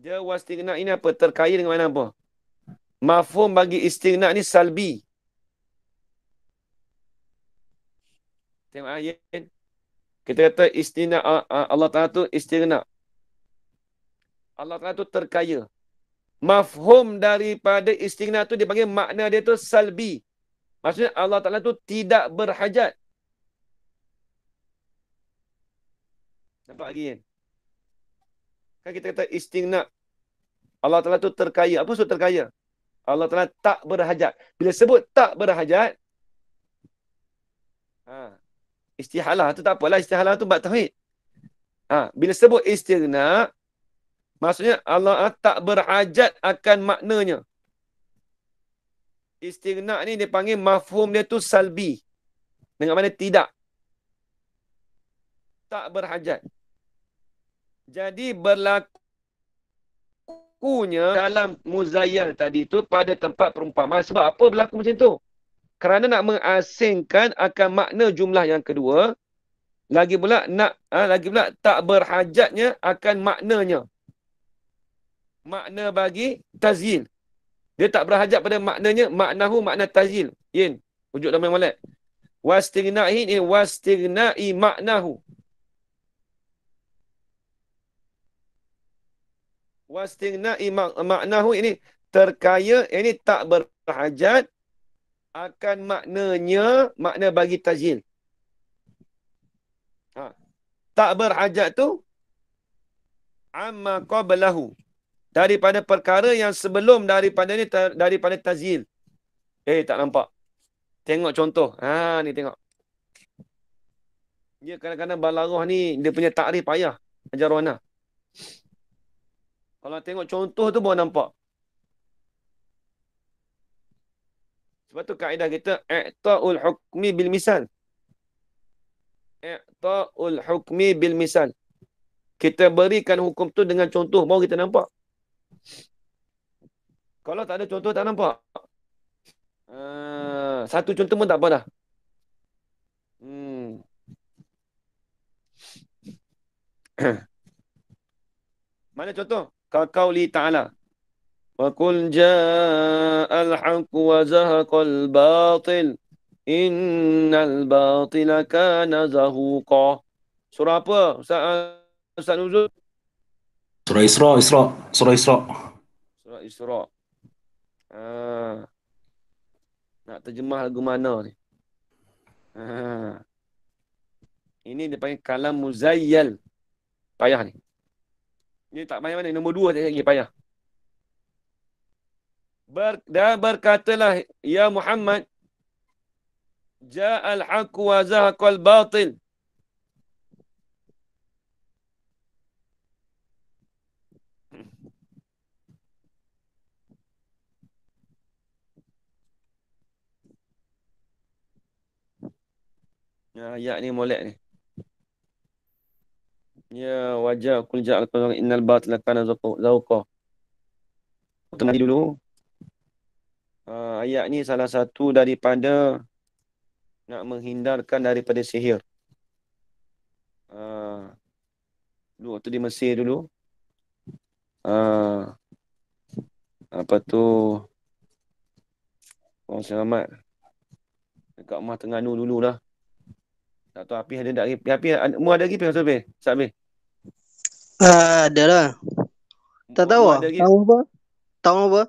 Dia wastighnai ni apa? Terkaya dengan makna apa? Mafhum bagi istighna ni salbi. Tengok ayat. Kita kata istighna, Allah Ta'ala tu istighna. Allah Ta'ala tu terkaya. Mafhum daripada istighna tu dipanggil makna dia tu salbi. Maksudnya Allah Ta'ala tu tidak berhajat. Nampak lagi kan? Kan kita kata istighna. Allah Ta'ala tu terkaya. Apa maksud terkaya? Allah Ta'ala tak berhajat. Bila sebut tak berhajat, istihalah tu tak apalah. Istihalah tu bab tauhid. Bila sebut istighna, maksudnya Allah tak berhajat akan maknanya. Istighna ni dia panggil mafhum dia tu salbi. Dengan mana tidak. Tak berhajat. Jadi berlakunya dalam muzayyal tadi tu pada tempat perumpamaan. Sebab apa berlaku macam tu? Kerana nak mengasingkan akan makna jumlah yang kedua. Lagi pula tak berhajatnya akan maknanya. Makna bagi tazyil. Dia tak berhajat pada maknanya, maknahu makna tazyil. Yin, wujud dalam molek. Wastighnai ni wastighnai maknahu. Wastighnai maknahu ini terkaya, ini tak berhajat akan maknanya, makna bagi tazyil. Tak berhajat tu amma qablahu, daripada perkara yang sebelum daripada ni, daripada tazyil. Tak nampak. Tengok contoh. Ni tengok. Dia kadang-kadang balaghah ni dia punya takrif payah ajar warna. Kalau tengok contoh tu baru nampak. Sebab tu kaedah kita i'ta'ul hukmi bil misal. I'ta'ul hukmi bil misal. Kita berikan hukum tu dengan contoh baru kita nampak. Kalau tak ada contoh tak nampak. Satu contoh pun tak apa dah. Mana contoh? Qauli ta'ala. Wa qul ja'al haqq wa zahaqal batil. Innal batila kana zahuqa. Surah apa? Ustaz Nuzul? Surah Isra. Surah Isra. Nak terjemah lagu mana ni? Ini dia panggil kalam muzayyal. Payah ni. Ini tak payah mana? Nombor 2 tak lagi payah. Dan berkatalah, ya Muhammad, ja'al haqq wa zahaqal batil. Ayat ni molek ni. Ya wajah kul ja'al qul innal batila kana zahuqa. Tengah dulu. Ayat ni salah satu daripada nak menghindarkan daripada sihir. Dulu waktu di Mesir dulu. Apa tu? Orang selamat. Dekat rumah Terengganu dulu lah. Tak tahu Hafiz ada tak lagi. Hafiz, mu ada lagi Hafiz? Hafiz? Ada lah. Tak tahu lah. Tahu apa? Tahu apa?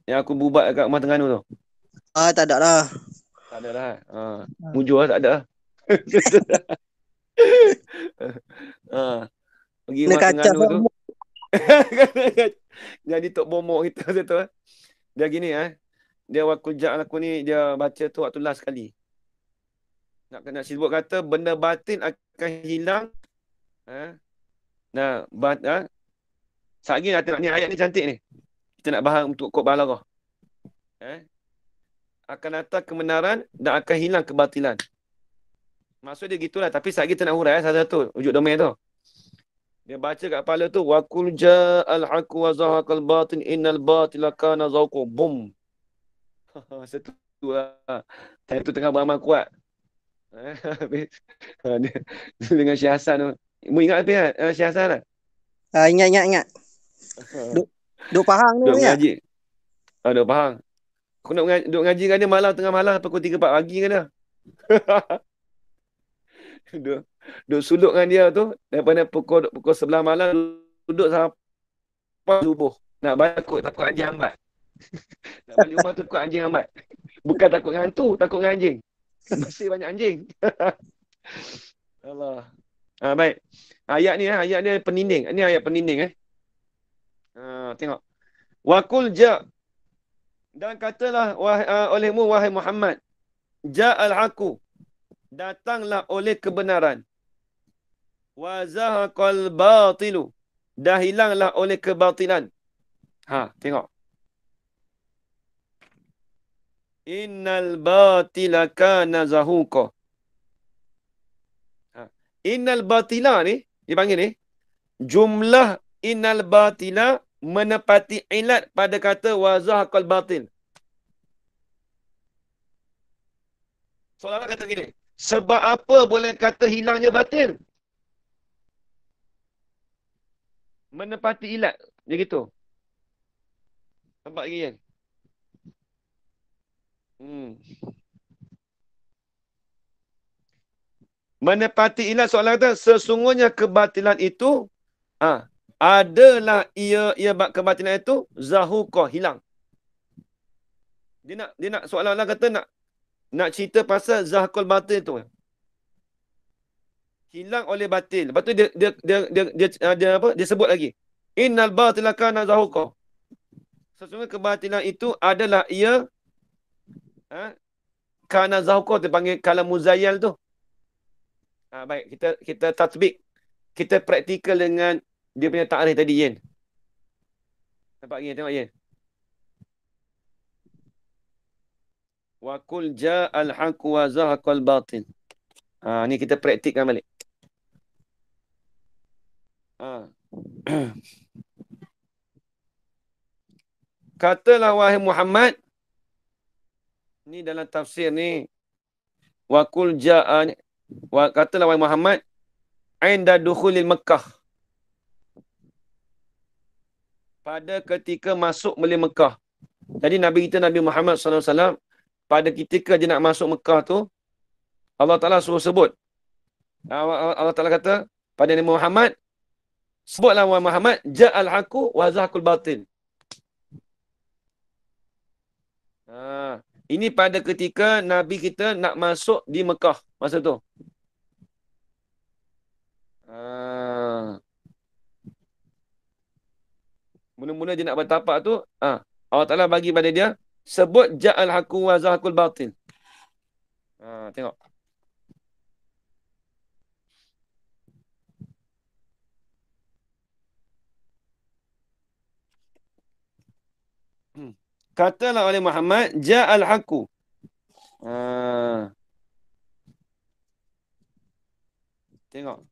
Yang aku bubat kat rumah Terengganu tu. Tak ada lah. Tak ada lah. Mujur lah tak ada lah. Pergi Nak rumah kacau Terengganu tu. semua. Jadi tok bomok kita tu. Dia gini dia waktu aku ni dia baca tu waktu last kali. Nak sebut kata benda batin akan hilang. Nah, Sagi ni ayat ni cantik ni. Kita nak bahas untuk kod balarah. Akan datang kebenaran dan akan hilang kebatilan. Maksud dia gitulah, tapi sagi kita nak hurai satu-satu wujud domain tu. Dia baca kat kepala tu wa qul ja'al haqqu wa zahaqal batin innal batila kana zahuqa. Bum. Satu lah. Saya tu tengah beramal kuat. Dengan Syekh Hasan tu. Mu ingat apa Syekh Hasan lah? Ingat. Duk Pahang tu Duk ya? ngaji. Duk Pahang. Aku nak duk ngaji dengan dia malam tengah malam pukul 3-4 pagi kan dia. Duk suluk dengan dia tu daripada pukul 11 malam duduk sampai subuh. Nak balik takut anjing hambat. Nak balik rumah tu takut anjing hambat. Bukan takut dengan hantu, takut dengan anjing. Masih banyak anjing. Allah. Baik. Ayat ni peninding. Ini ayat peninding tengok. Wa qul dan katalah olehmu wahai Muhammad, ja'al haqqu, datanglah oleh kebenaran. Wa zahaqal batilu, dah hilanglah oleh kebatilan. Tengok. Innal batila kana zahuqa. Innal batila ni, dipanggil ni, jumlah innal batila menepati ilat pada kata wa zahaqal batil. Soalan kata gini, sebab apa boleh kata hilangnya batil? Menepati ilat. Dia gitu. Nampak lagi kan? Menepati ilat, soalan kata sesungguhnya kebatilan itu adalah ia kebatilan itu zahuqa, hilang. Dia nak soalan kata nak cerita pasal zahaqul batil tu. Hilang oleh batil. Lepas tu dia sebut lagi. Innal batila kana zahuqa. Sesungguhnya kebatilan itu adalah ia kana zahuqa, dipanggil kalam muzayyal tu. Baik, kita tatbik. Kita praktikal dengan dia punya ta'rif tadi, Yen. Nampak lagi, tengok Yen. Wa qul ja'al haqqu wa zahaqal batil. Ni kita praktikkan balik. Katalah wahai Muhammad, ni dalam tafsir ni, wa qul katalah wahai Muhammad, inda dukhulil Makkah, pada ketika masuk beli Mekah. Jadi Nabi kita Nabi Muhammad SAW, pada ketika dia nak masuk Mekah tu, Allah Ta'ala suruh sebut. Allah Ta'ala kata pada Nabi Muhammad, sebutlah wahai Muhammad, ja'al haqqu wa zahaqul batil. Ini pada ketika Nabi kita nak masuk di Mekah masa tu. Mula-mula dia nak bertapak tu, Allah Ta'ala bagi pada dia, sebut ja'al haqqu wa zahaqul batil. Tengok. Katalah oleh Muhammad, ja'al haqqu. Tengok.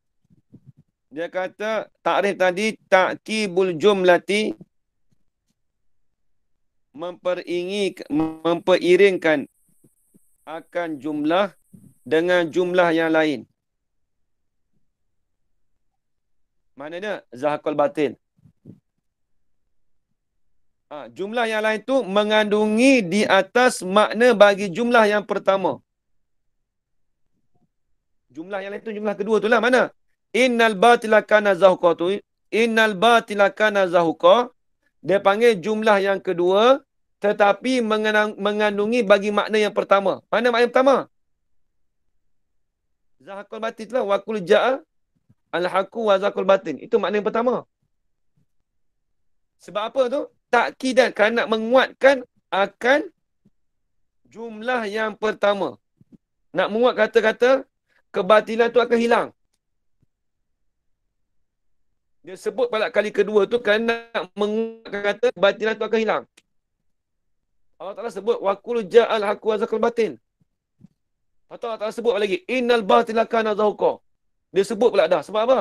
Dia kata, takrif tadi, ta'kibul jumlati, memperiringkan akan jumlah dengan jumlah yang lain. Mana dia? Zahaqul batil. Jumlah yang lain tu mengandungi di atas makna bagi jumlah yang pertama. Jumlah yang lain tu jumlah kedua tu lah. Mana? Innal batila kana zahuqa tu. Innal batila kana zahuqa. Dia panggil jumlah yang kedua, tetapi mengandungi bagi makna yang pertama. Mana makna yang pertama? Zahaqal batin itulah waqul ja'a al-haqqu wa zahaqal batin. Itu makna yang pertama. Sebab apa tu? Takkidan, kerana nak menguatkan akan jumlah yang pertama. Nak menguat kata-kata kebatilan tu akan hilang. Dia sebut pada kali kedua tu kerana nak menguatkan kata kebatilan tu akan hilang. Allah Ta'ala sebut waqul ja'al haqqu wa zahaqal batin. Atau Allah Ta'ala sebut lagi innal batila kana zahuqa. Dia sebut pula dah. Sebab apa?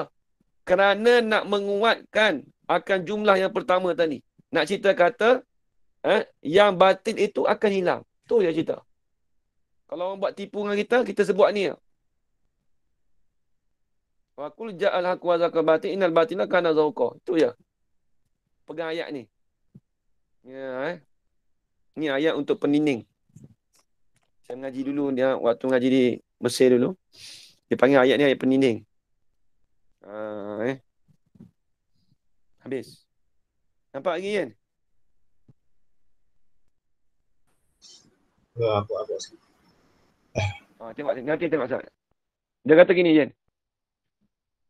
Kerana nak menguatkan akan jumlah yang pertama tadi. Nak cerita kata yang batin itu akan hilang. Tu dia cerita. Kalau orang buat tipu dengan kita sebut ni. Waqul ja'al haqqu wa zahaqal batin innal batila kana zahuqa. Itu je. Pegang ayat ni. Ya, Ni ayat untuk pendinding. Saya mengaji dulu dia waktu mengaji di Mesir dulu. Dia panggil ayat ni ayat pendinding. Habis. Nampak lagi kan? Apa sikit. Tengok nanti tengok Ustaz. Dia kata gini Jen.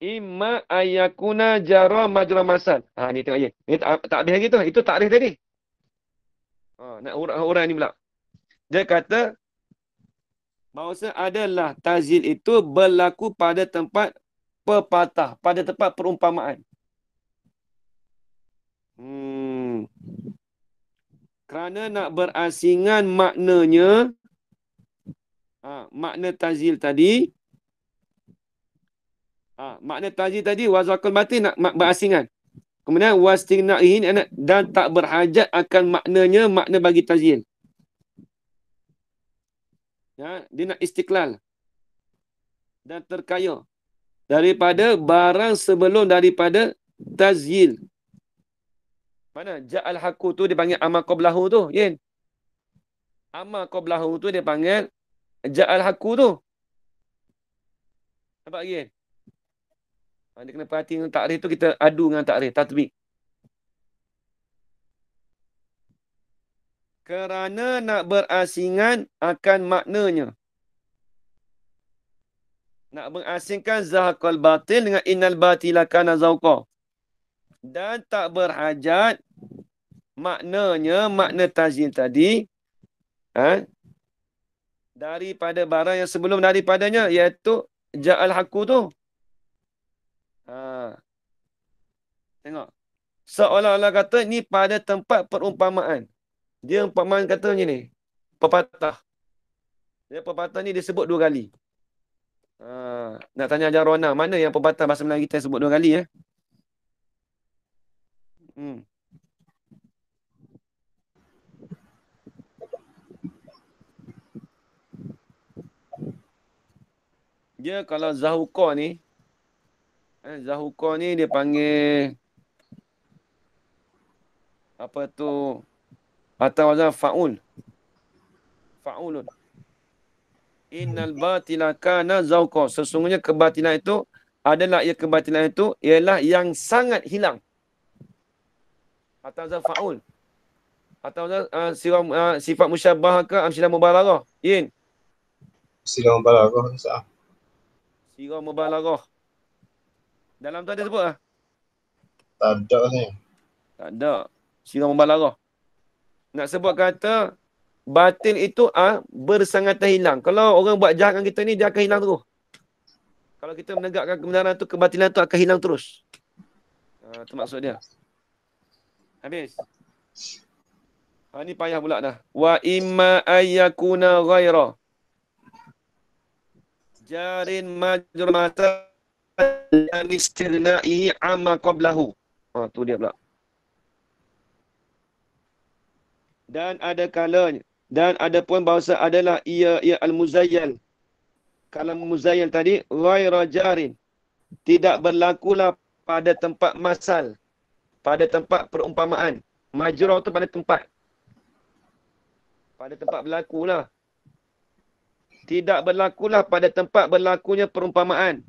Imma ayakuna jara majra masal. Ni tengok je. Ni tak habis lagi tu. Itu takrif tadi. Nak urang ni pula. Dia kata bahawa adalah tazil itu berlaku pada tempat pepatah, pada tempat perumpamaan. Kerana nak berasingan maknanya, makna tazil tadi, makna tazil tadi wazakul batin nak berasingan. Kemudian wastigna'ihi dan tak berhajat akan maknanya, makna bagi tazil. Dia nak istiqlal dan terkaya daripada barang sebelum daripada tazyil. Mana ja'al haqqu tu dia panggil amma qablahu tu, Yen. Amma qablahu tu dia panggil ja'al haqqu tu. Nampak lagi, Yen? Dia kena perhati dengan takrif tu, kita adu dengan takrif, tatbik. Kerana nak berasingan akan maknanya. Nak berasingkan zahaqal batil dengan innal batila kana zahuqa. Dan tak berhajat maknanya, makna tazil tadi, daripada barang yang sebelum daripadanya, iaitu ja'al haqqu tu. Tengok. Seolah-olah kata ni pada tempat perumpamaan. Dia umpamaan kata macam ni. Pepatah. Dia pepatah ni dia sebut 2 kali. Nak tanya Ajar Rona, mana yang pepatah bahasa Melayu kita sebut 2 kali Dia kalau zahuqa ni, zahuqa ni dia panggil apa tu, atau wazan fa'ul. Fa'ulun. Innal batila kana zahuqa. Sesungguhnya kebatilan itu adalah kebatilan itu ialah yang sangat hilang. Atau wazan fa'ul. Atau wazan sifat musyabbah ke amsilah mubalaghah. Yin. Sila mubalaghah sah. Sirah mubalaghah. Dalam tu ada sebut lah? Tak ada ni. Tak ada. Sirah mubalaghah. Nak sebut kata batin itu bersangatan hilang. Kalau orang buat jahat dengan kita ni, dia akan hilang terus. Kalau kita menegakkan kebenaran tu, kebatilan tu akan hilang terus. Itu maksud dia. Habis. Ni payah pula dah. Wa imma ayyakuna ghaira jarin majrumata al-istirna'i amma qablahu. Tu dia pula. Dan ada kalanya, dan ada pun bahasa adalah ia al-muzayyal. Kalau muzayyal tadi ghaira jarin, tidak berlakulah pada tempat masal, pada tempat perumpamaan. Majrur tu pada tempat. Pada tempat berlakulah. Tidak berlakulah pada tempat berlakunya perumpamaan.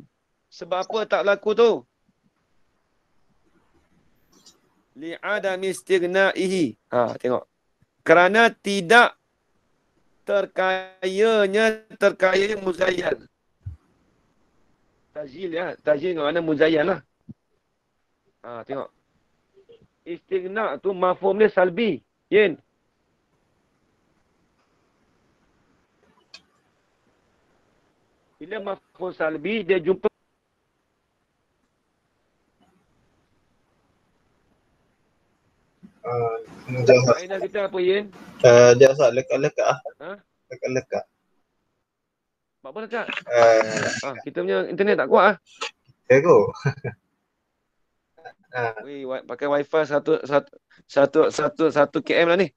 Sebab apa tak berlaku tu? Li'adami istigna'ihi. Tengok. Kerana tidak terkaya muzayyal. Tajil ya. Tajil dengan mana muzayyan lah. Tengok. Istighna tu mafhum dia salbi. Yin. Bila mafhum salbi, dia jumpa kaedah kita apa, Yin? Dia asal lekat-lekat Lekat-lekat. Buat apa dekat? Kita punya internet tak kuat Ego. Weh, pakai wifi 1 km lah ni.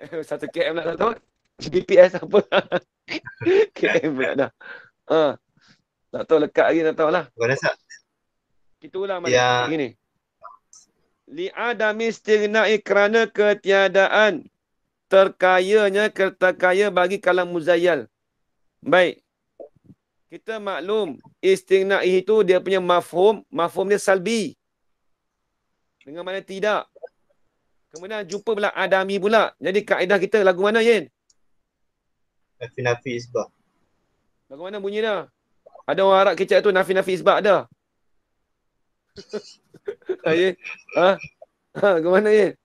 1 km lah tak tahu. GPS apa? km pula dah. Tak tahu lekat lagi, tak tahu lah. Gimana Sat? Kita ulang balik. Begini. Li'adami istighna'i kerana ketiadaan terkayanya terkaya bagi kalam muzayyal. Baik. Kita maklum istighna'i itu dia punya mafhum dia salbi. Dengan mana tidak. Kemudian jumpa pula adami pula. Jadi kaedah kita lagu mana, Yin? Nafi-nafi isbah. Lagu mana bunyi dah? Ada orang Arab kecek tu nafi-nafi isbah dah. Yin? Lagu mana, Yin?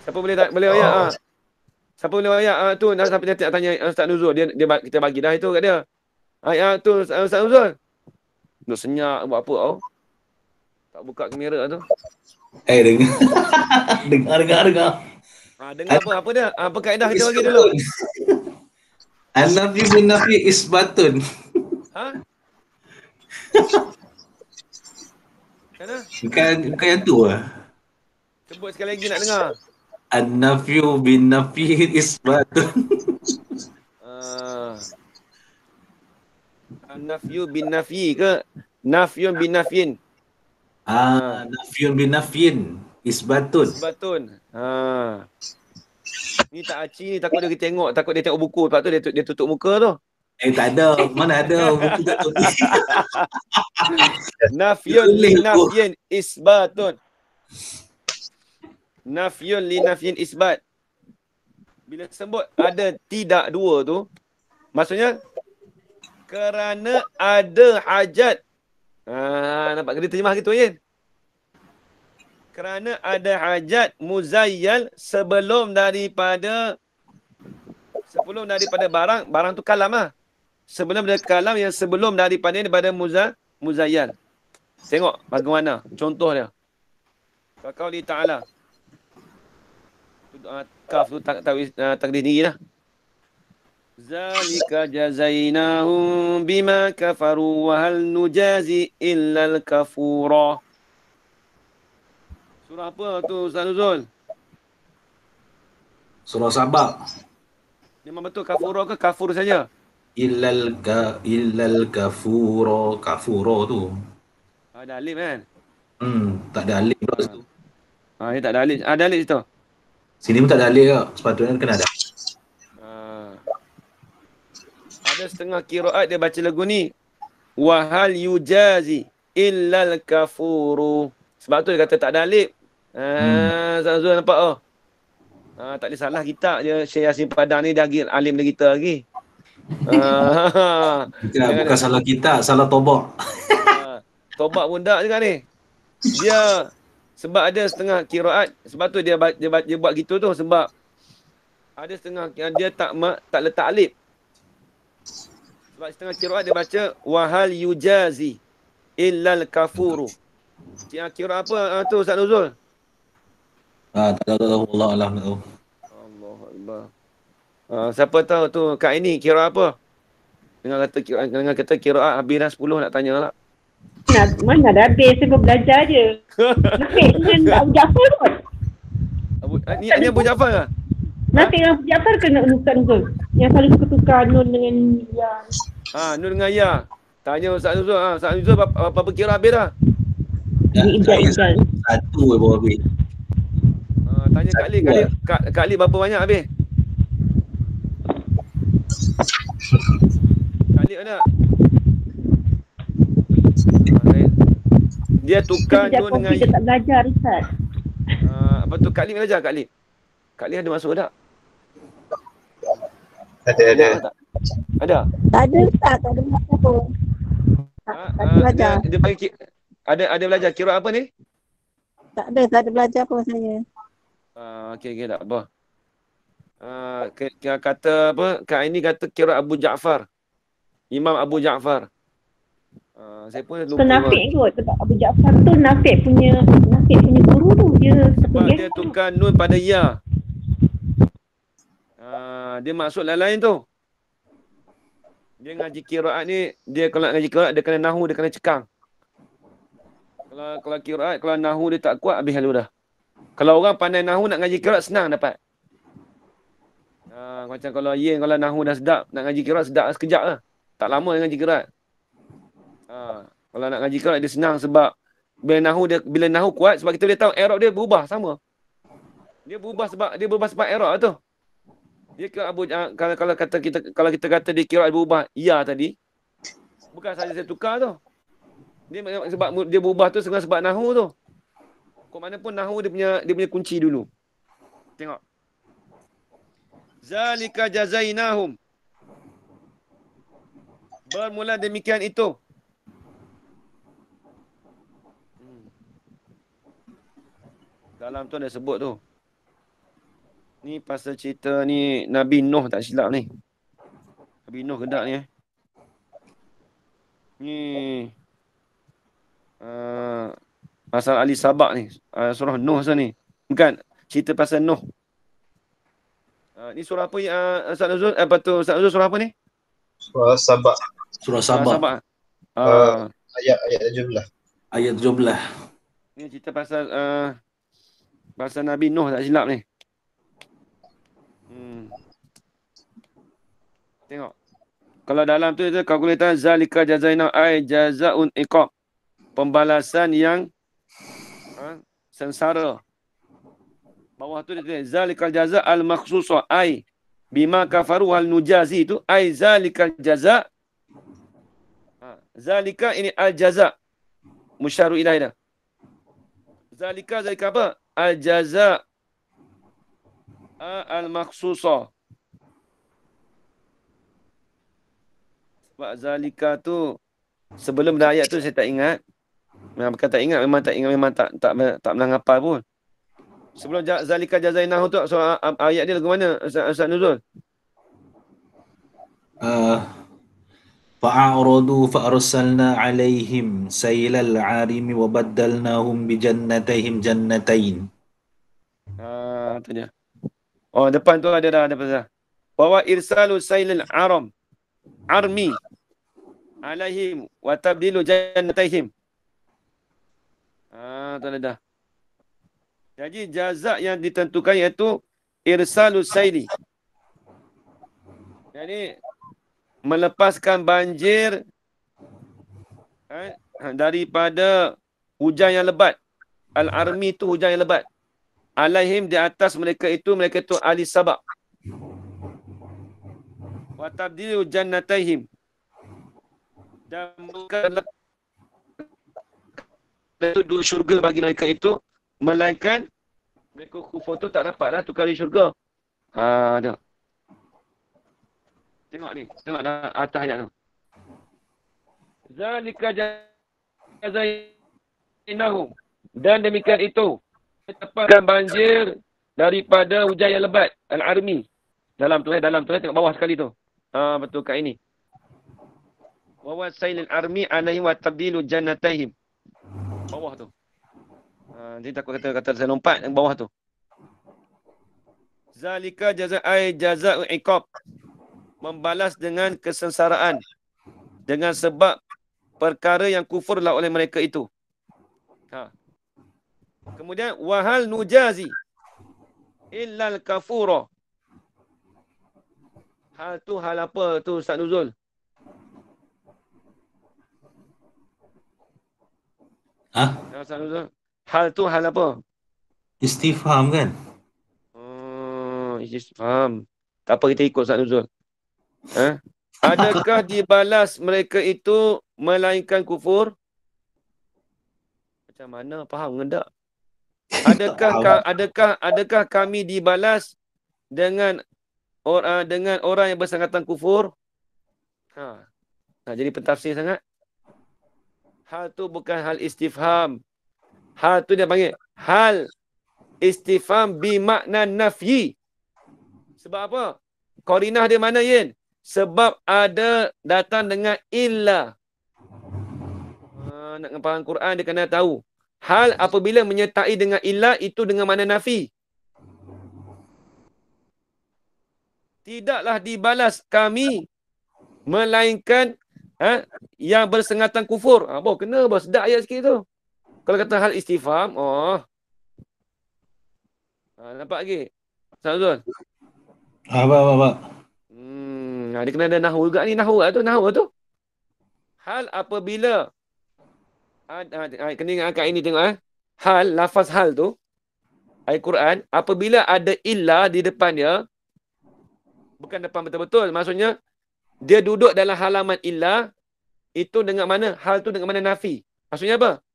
Siapa boleh ayat? Siapa boleh ayat tu? Siapa nanti nak tanya Ustaz Nuzul, dia kita bagi dah itu kat dia. Ayat tu Ustaz Nuzul. Duk senyap buat apa tau? Tak buka kamera tu. Dengar. Dengar apa dia? Apa kaedah kita bagi dulu? An-nafi bin nafi isbatun. Mana? Bukan yang tu lah. Sebut sekali lagi nak dengar. An-nafyu bin nafi isbatun. An-nafyu bin nafi ke? Nafyun bin nafyin. Nafyun bin nafyin isbatun. Ni tak aci ni, takut dia tengok buku, lepas tu dia tutup muka tu. Tak ada. Mana ada buku kat tu. Nafyun li nafyin isbatun. Nafyun li nafyin isbat. Bila sebut ada tidak dua tu, maksudnya kerana ada hajat. Nampak kena terjemah gitu, Yin? Kerana ada hajat muzayyal sebelum daripada barang tu kalam lah. Sebelum dari kalam yang sebelum daripada muzayyal. Tengok bagaimana contoh dia. Qauli ta'ala. Kaf tu takdir diri lah. Zalika jazainahum bima kafaru wa hal nujazi illa al-kafura. Surah apa tu Ustaz Nuzul? Surah Sabah. Memang betul kafura ke kafur saja? Illal kafura tu. Ada alif kan? Tak ada alif pula situ. Ni tak ada alif. Ada alif situ. Sini pun tak ada alif tak. Sepatutnya kena ada. Ada setengah kiraat dia baca lagu ni. Wahal yujazi illal kafuru. Sebab tu dia kata tak ada alif. Zul nampak tak ada salah kita je. Syekh Yasin Padang ni dah alim dari kita lagi. Bukan salah kita, salah tobak. Tobak pun tak juga ni. Dia sebab ada setengah kiraat, sebab tu dia buat gitu tu, sebab ada setengah dia tak letak alif. Sebab setengah kiraat dia baca wahal yujazi illal kafuru. Kira apa tu Ustaz Nuzul? Tak tahu. Allah Alam tak tahu. Allahu Akbar. Siapa tahu tu Kak ini kira apa? Dengan kata kira habis dah 10 nak tanya lah. Mana dah habis, saya belajar je. Nafik dengan Abu Jafar kot. Ni Abu Jafar ke? Nafik dengan Abu Jafar ke nak Ustaz Nuzul? Yang selalu tukar nun dengan ya. Nun dengan ya. Tanya Ustaz Nuzul. Ustaz Nuzul apa kira habis dah? Satu baru habis. Tanya Kak Ali. Kak Ali berapa banyak habis? Kak Ali ada? Dia tukar nun dengan dia tak belajar Ustaz. Apa tu Kak Ali belajar Kak Ali? Kak Ali ada masuk tak? Ada. Tak? Ada? Tak ada Ustaz, tak ada belajar pun. Tak ada belajar. Dia panggil ada belajar kira apa ni? Tak ada belajar pun saya. Okey, tak apa. Kata apa? Kak ini kata kira Abu Ja'far. Imam Abu Ja'far. Saya pun lupa. Nafik kot sebab Abu Ja'far tu Nafik punya guru tu dia sebab dia tukar nun pada ya. Dia maksud lain-lain tu. Dia ngaji qiraat ni, dia kalau nak ngaji qiraat dia kena nahu, dia kena cekang. Kalau qiraat, kalau nahu dia tak kuat habis halu dah. Kalau orang pandai nahu nak ngaji qiraat senang dapat. Macam kalau kalau nahu dah sedap, nak ngaji qiraat sedap sekejap lah. Tak lama nak ngaji qiraat. Kalau nak ngaji qiraat dia senang sebab bila nahu kuat sebab kita boleh tahu i'rab dia berubah sama. Dia berubah sebab i'rab tu. Dia kalau kita kata dia qiraat berubah ya tadi, bukan saja saya tukar tu. Dia sebab dia berubah tu sebab nahu tu. Kok mana pun nahu dia punya kunci dulu. Tengok. Zalika jazainahum. Bermula demikian itu. Dalam tu ada sebut tu. Ni pasal cerita ni Nabi Nuh tak silap ni. Nabi Nuh gedak ni. Ni pasal ahli Sabak ni. Surah Nuh tu ni. Bukan, cerita pasal Nuh. Ni surah apa Ustaz Nuzul? Ustaz Nuzul surah apa ni? Surah Sabak. Surah Sabak. Ayat 17. Ayat 17. Ni cerita pasal Nabi Nuh tak silap ni. Tengok. Kalau dalam tu kalkulatan zalika jazaina ay jazaun iqab. Pembalasan yang sengsara. Bawah tu dia tulis zalikal jaza al makhsusa ay bima kafaru hal nujazi itu ay zalikal jaza. Zalika ini al jaza. Musyaru ilaih dah. Zalika apa? Al jaza al makhsusa. Sebab zalika tu sebelum dah ayat tu saya tak ingat. Memang bukan tak ingat, memang tak pernah hafal pun. Sebelum zalika jazainahu tu ayat dia lagu mana Ustaz Nuzul? Fa'aradu fa'arsalna alaihim saylal 'arimi wa baddalnahum bi jannatayhim jannatain. Tu dia. Oh, depan tu ada dah. Bahwa irsalu saylal armi alaihim wa tabdilu jannatayhim. Tu ada dah. Jadi jazak yang ditentukan iaitu irsalus sayli. Jadi melepaskan banjir daripada hujan yang lebat. Al-armi itu hujan yang lebat. Alaihim di atas mereka itu ahli Sabak. Wa tabdilu jannatayhim. Dan mereka itu dua syurga bagi mereka itu, melainkan mereka kufur tu tak dapatlah tukar di syurga. Ada. Tengok ni, tengok atas ayat tu. Zalika jazainahum. Dan demikian itu, tepatkan banjir daripada hujan yang lebat. Al-armi. Dalam tu tengok bawah sekali tu. Betul kat ini. Wa wasailil armi alaihim wa tabdilu jannatayhim. Bawah tu. Dia takut kata saya lompat yang bawah tu. Zalika jaza'u iqab. Membalas dengan kesengsaraan. Dengan sebab perkara yang kufurlah oleh mereka itu. Kemudian wahal nujazi illal kafura. Hal tu hal apa tu Ustaz Nuzul? Ustaz Nuzul. Hal tu hal apa? Istifham kan? Istifham. Tak apa, kita ikut Ustaz Nuzul. Adakah dibalas mereka itu melainkan kufur? Macam mana? Faham ke tak? Adakah kami dibalas dengan dengan orang yang bersangkutan kufur. Jadi pentafsir sangat. Hal tu bukan hal istifham. Hal tu dia panggil hal istifham bimakna nafyi. Sebab apa? Qarinah dia mana, Yin? Sebab ada datang dengan illa. Nak faham Quran dia kena tahu. Hal apabila menyertai dengan illa itu dengan mana nafi. Tidaklah dibalas kami melainkan yang bersengatan kufur. Kena sedap ayat sikit tu. Kalau kata hal istifham, nampak lagi? Ustaz Apa? Dia kena ada nahu juga ni. Nahu tu. Hal apabila kena ingat angkat ini tengok. Hal, lafaz hal tu, ayat Quran, apabila ada illa di depan dia, bukan depan betul-betul, maksudnya, dia duduk dalam halaman illa, itu dengan mana? Hal tu dengan mana nafi. Maksudnya apa?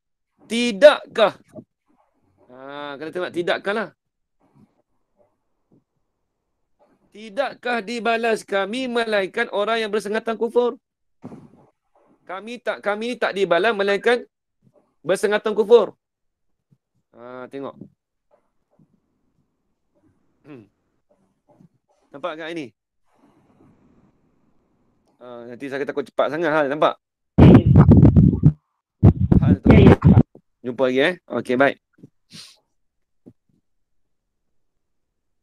Tidakkah? Kena tengok tidakkah lah. Tidakkah dibalas kami melainkan orang yang bersengatan kufur? Kami tak dibalas melainkan bersengatan kufur. Tengok. Nampak tak ini? Nanti saya takut cepat sangat hal, nampak? Hal tu. Jumpa lagi Okey, baik.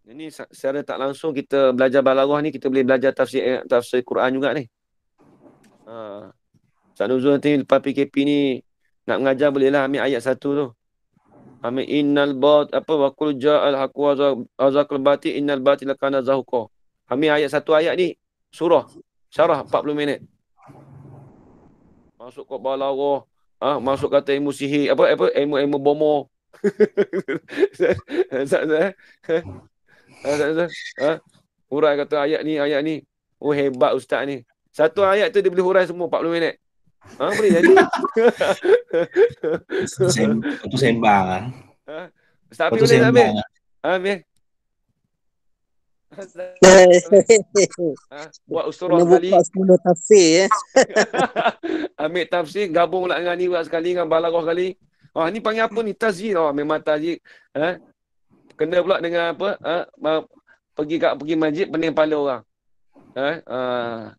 Ini secara tak langsung kita belajar balaghah ni, kita boleh belajar tafsir Quran juga ni. Ustaz Nuzul nanti lepas PKP ni nak mengajar bolehlah ambil ayat 1 tu. Ambil innal bat wa qul ja'al haqq wa zaqal batil innal batila kana zahuqa. Ambil ayat 1 ayat ni surah syarah 40 minit. Masuk ke balaghah, masuk kata ilmu sihir, ilmu bomo. Hurai kata ayat ni. Oh, hebat ustaz ni. Satu ayat tu dia boleh hurai semua 40 minit. Boleh jadi. Itu sembang. Ustaz Api boleh tak ambil? Ambil. Buat usturah sekali. Buka 10 tafsir Ambil tafsir, gabung pula dengan ni buat sekali, dengan balaghah sekali. Ni panggil apa ni? Tazyid. Memang tazyid. Kena pula dengan apa? Pergi masjid pening kepala orang.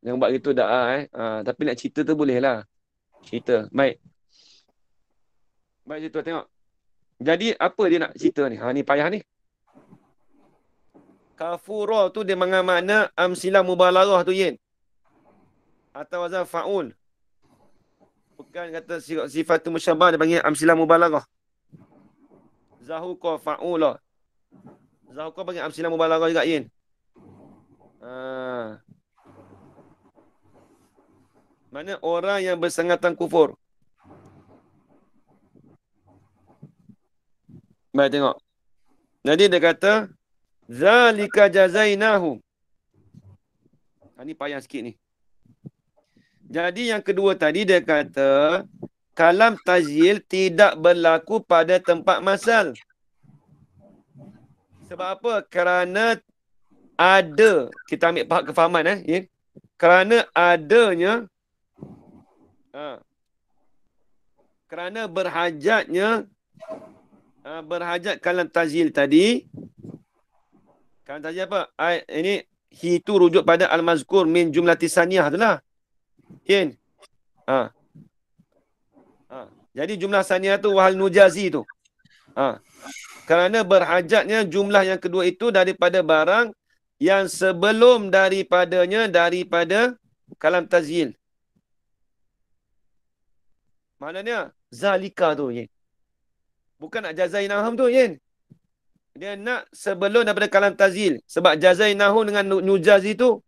Yang buat gitu dah. Tapi nak cerita tu boleh lah. Cerita. Baik cerita tengok. Jadi apa dia nak cerita ni? Ni payah ni. Kafura tu dia mana amsilah mubalaghah tu, Yin. Atau wazan fa'ul. Bukan kata sifat musyabbah dia panggil amsilah mubalaghah. Zahuqa fa'ula. Zahuqa panggil amsilah mubalaghah juga, Yin. Mana orang yang bersangatan kufur. Baik, tengok. Jadi dia kata, zalika jazainahum. Ini payah sikit ni. Jadi yang kedua tadi dia kata, kalam tazyil tidak berlaku pada tempat masal. Sebab apa? Kerana ada, kita ambil kefahaman ya. Kerana adanya kerana berhajat kalam tazyil tadi. Kalam tazyil apa? Ini itu rujuk pada al-mazkur min jumlati saniyah tu lah. Yin. Jadi jumlah saniyah tu wahal nujazi tu. Kerana berhajatnya jumlah yang kedua itu daripada barang yang sebelum daripadanya daripada kalam tazyil. Maknanya zalika tu, Yin. Bukan nak jazainahum tu, Yin. Dia nak sebelum daripada kalam tazyil. Sebab jazainahum dengan nujazi tu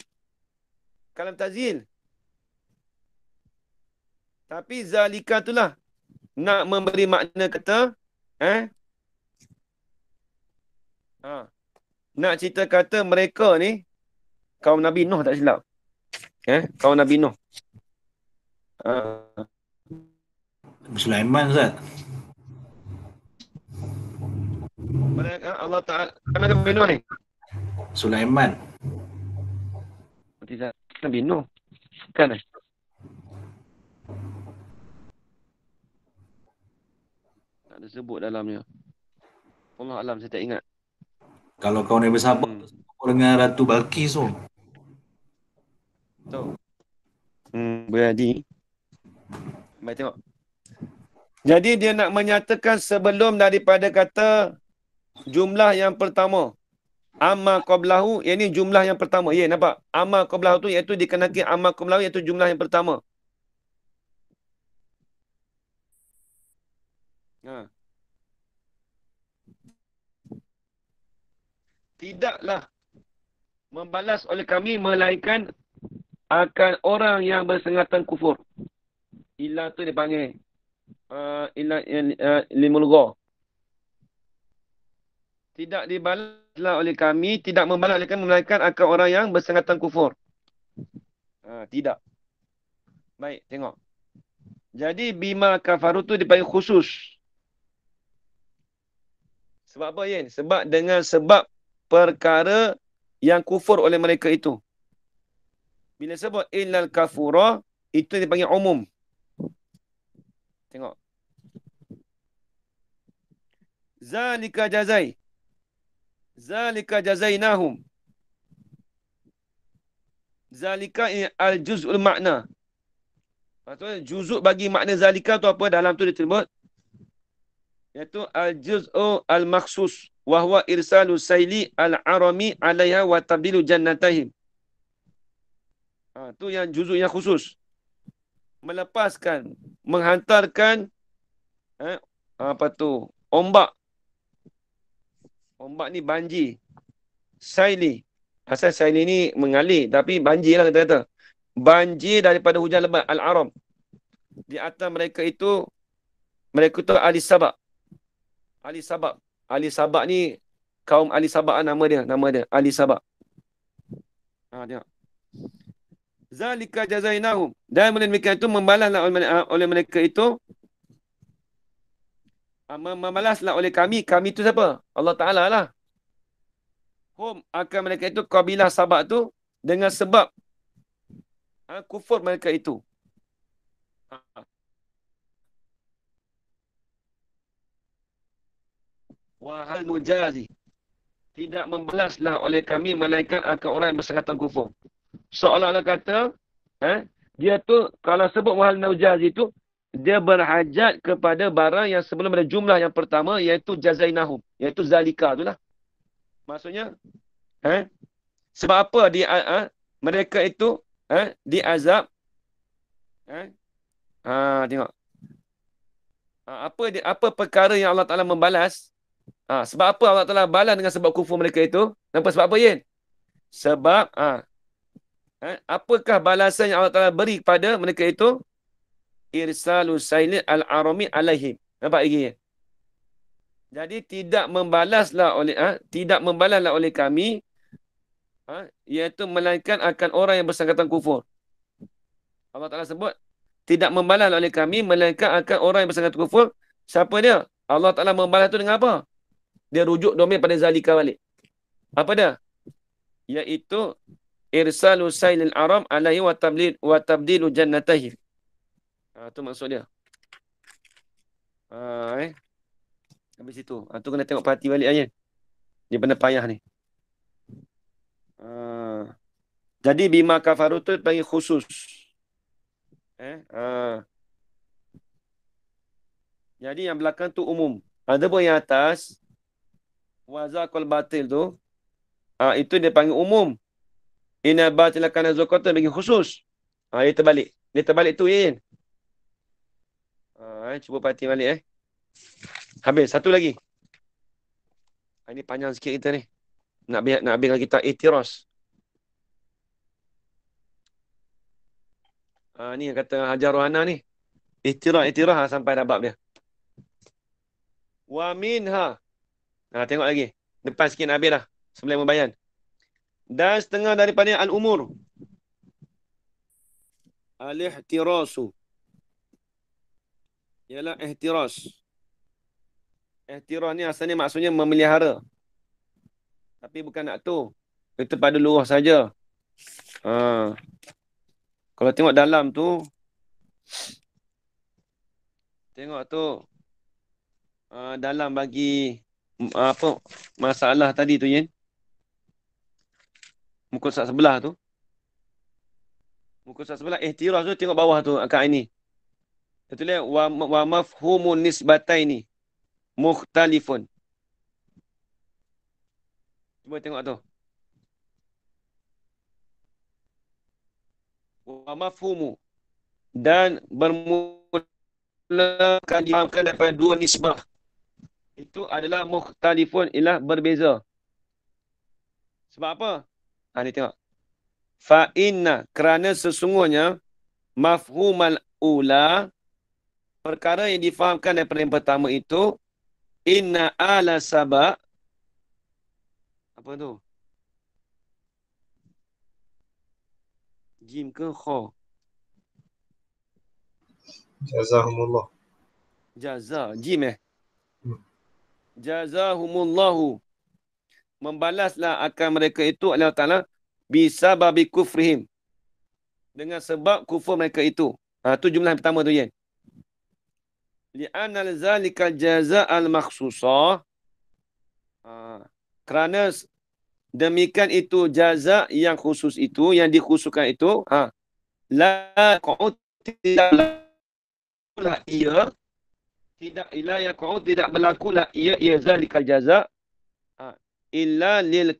kalam tazyil. Tapi zalika itulah nak memberi makna kata nak cerita kata mereka ni kaum Nabi Nuh tak silap. Kaum Nabi Nuh. Sulaiman, Ustaz. Allah Ta'ala kan Nabi Nuh ni? Sulaiman. Nabi Nuh. Kan? Tak ada sebut dalamnya. Allah alam, saya tak ingat. Kalau kau Nabi Sabah dengan Ratu Balkis tu. Tahu. Beradi. Baik tengok. Jadi dia nak menyatakan sebelum daripada kata jumlah yang pertama. Amma qablahu, ini jumlah yang pertama. Ya, nampak? Amma qablahu tu iaitu dikenakan amma qablahu iaitu jumlah yang pertama. Ha. Tidaklah membalas oleh kami melainkan akan orang yang bersengatan kufur. Illa tu dipanggil limulgha. Tidak dibalaslah oleh kami, tidak membalas oleh kami melainkan akan orang yang bersengatan kufur. Tidak. Baik, tengok. Jadi bima kafaru tu dipanggil khusus. Sebab apa, Yen? Sebab dengan sebab perkara yang kufur oleh mereka itu. Bila sebut illal kafura, itu dipanggil umum. Tengok. Zalika jazai. Zalika jazainahum. Zalika al-juz'ul makna. Maksudnya juzuk bagi makna zalika tu apa? Dalam tu disebut iaitu al-juz'u al-makhsus wa huwa irsalu sayli al-arami 'alaiha wa tabdilu jannatahim. Tu yang juzuk yang khusus. Melepaskan, menghantarkan apa tu? Ombak. Ombak ni banjir. Saili. Asal saili ni mengalir. Tapi banjir lah kata-kata. Banjir daripada hujan lebat. Al-Aram. Di atas mereka tu ahli Sabak. Ahli Sabak. Ahli Sabak ni, kaum ahli Sabak nama dia. Ahli Sabak. Tengok. Zalika jazainahum. Dan mereka itu membalaslah oleh mereka itu. Membalaslah oleh kami. Kami itu siapa? Allah Ta'ala lah. Hum akan mereka itu kabilah Sabak tu dengan sebab kufur mereka itu. Wahal mujazi. Tidak membalaslah oleh kami melainkan akan orang yang bersangkutan kufur. Seolah-olah kata, dia tu kalau sebut wahal mujazi tu, dia berhajat kepada barang yang sebelum ada jumlah yang pertama, iaitu jazainahum, iaitu zalika tu lah. Maksudnya, sebab apa mereka itu diazab? Tengok. Apa perkara yang Allah Ta'ala membalas? Sebab apa Allah Ta'ala balas dengan sebab kufur mereka itu? Nampak sebab apa, Yen? Sebab, apakah balasan yang Allah Ta'ala beri kepada mereka itu? Irsalu saili al-arami alaihim. Nampak lagi, Yen? Jadi tidak membalaslah oleh kami, iaitu melainkan akan orang yang bersangkutan kufur. Allah Ta'ala sebut, tidak membalaslah oleh kami, melainkan akan orang yang bersangkutan kufur. Siapa dia? Allah Ta'ala membalas itu dengan apa? Dia rujuk domain pada zalika balik. Apa dia? Iaitu irsalu sailil aram alaihi wa tabdilu jannatahim. Itu maksud dia. Habis itu. Tu kena tengok perhati balik aja. Dia benda payah ni. Jadi bima kafaru tu panggil khusus. Jadi yang belakang tu umum. Ada pun yang atas wazaqal batil tu itu dia panggil umum. Inna batila kana zakata bagi khusus. Dia terbalik. Dia terbalik tu, Yin. Cuba perhati balik Habis. Satu lagi. Ini panjang sikit kita ni. Nak habiskan kita i'tiras. Ni yang kata Hajar Rohana ni. I'tirah sampai dah bab dia. Wa minha. Tengok lagi. Depan sikit nak habis dah. Sebelum membayan. Dan setengah daripada al-umur. Al-ihtirasu. Ialah ihtiras. Ihtiras ni asalnya maksudnya memelihara. Tapi bukan nak tu. Itu pada luar saja. Kalau tengok dalam tu, tengok tu, dalam bagi apa masalah tadi tu, Yen. Muka surat sebelah tu. Muka surat sebelah ihtiraz tu, tengok bawah tu akak ini. Dia tulis wa mafhumun nisbataini mukhtalifun. Cuba tengok tu. Wa mafhumu, dan bermula difahamkan daripada dua nisbah. Itu adalah mukhtalifun, ialah berbeza. Sebab apa? Ni tengok. Fa inna, kerana sesungguhnya mafhumal ula, perkara yang difahamkan daripada yang pertama itu, inna ala sabak, apa tu? Jim ke kha? Jazahumullah. Jaza, jim Jazahumullahu, membalaslah akan mereka itu Allah Ta'ala bisa babi kufrihim, dengan sebab kufur mereka itu. Tu jumlah yang pertama tu, Yen. Li'anal zalikal jaza'al makhsusah, kerana demikian itu jaza yang khusus itu, yang dikhususkan itu, la qa'ud, tidaklah ia, tidak berlakulah ia zalikal jaza, illa lil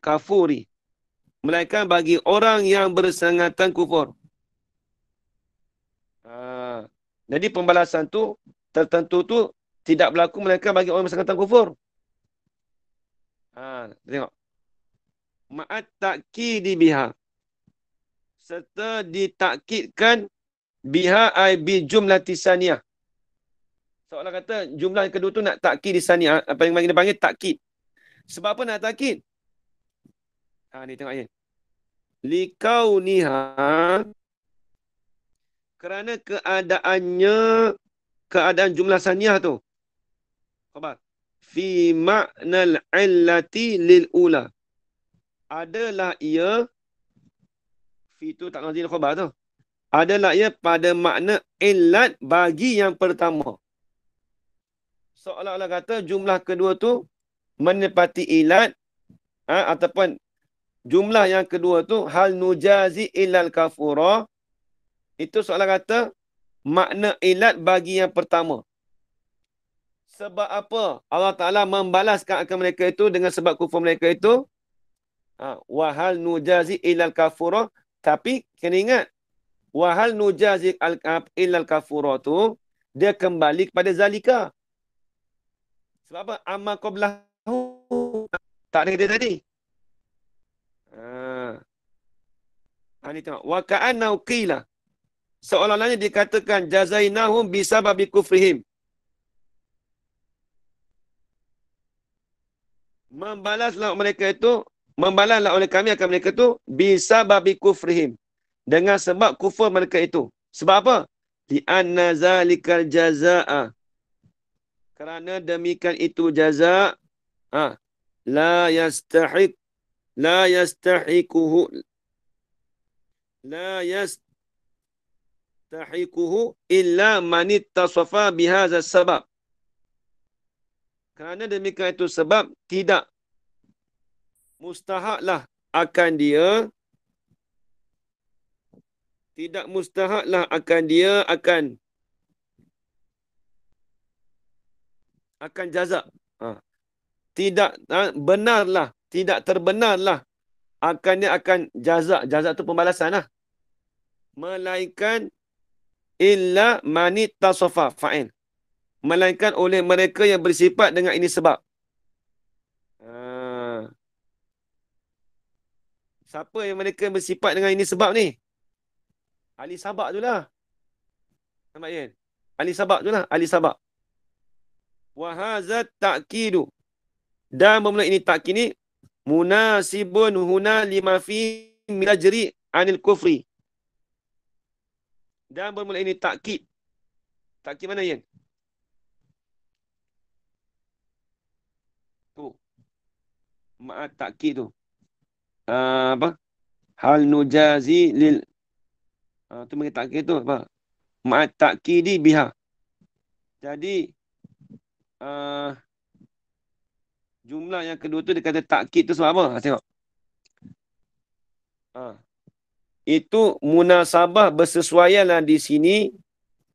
kafuri, melainkan bagi orang yang bersangatan kufur. Jadi pembalasan tu tertentu tu tidak berlaku melainkan bagi orang bersangatan kufur. Tengok. Ma'at ta'kidi biha, serta ditakkidkan biha ay bi jumlati saniyah. Seolah kata jumlah yang kedua tu nak takkid di saniyah, apa yang kita panggil takkid. Sebab apa nak takkid? Ni tengok ayat. Likauniha, kerana keadaan jumlah saniyah tu. Khabar. Fi ma'nal illati lil ula. Adalah ia, fi tu tak nazil khabar tu. Adalah ia pada makna illat bagi yang pertama. Seolah-olah kata jumlah kedua tu menepati ilat, ataupun jumlah yang kedua tu hal nujazi ilal kafura, itu seolah kata makna ilat bagi yang pertama. Sebab apa Allah Ta'ala membalaskan akan mereka itu dengan sebab kufur mereka itu, wahal nujazi ilal kafura, tapi kena ingat, wahal nujazi ilal kafura tu dia kembali kepada zalika. Sebab apa? Amma qablahu, tak ada dia tadi. Ni tengok. Wa ka'annahu qila, seolah-olahnya dikatakan jazainahum bisababi kufrihim, membalaslah oleh kami akan mereka itu bisababi kufrihim, dengan sebab kufur mereka itu. Sebab apa? Li anna zalikal jazaa, kerana demikian itu jaza, la yastahiquhu illa man ittasafa bihadza sabab. Kerana demikian itu sebab tidak mustahaklah akan dia, akan jaza. Tidak benarlah, tidak terbenarlah akan dia akan jaza. Jaza tu pembalasan lah. Melainkan illa manit tasofa fa'in, melainkan oleh mereka yang bersifat dengan ini sebab. Siapa yang mereka bersifat dengan ini sebab ni? Ahli sabak tu lah. Nampak kan? Ahli sabak tu lah. Ahli sabak. Wahazat ta'kidu, dan bermula ini ta'kid ni munasibun huna lima fi milajri anil kufri. Dan bermula ini ta'kid. Ta'kid mana yang? Tu. Ma'at ta'kid tu. Apa? Hal nujazi lil tu bagi takkid tu apa? Ma'at takkidi biha. Jadi jumlah yang kedua tu dia kata takkid tu sebab apa? Tengok. Itu munasabah bersesuaianlah di sini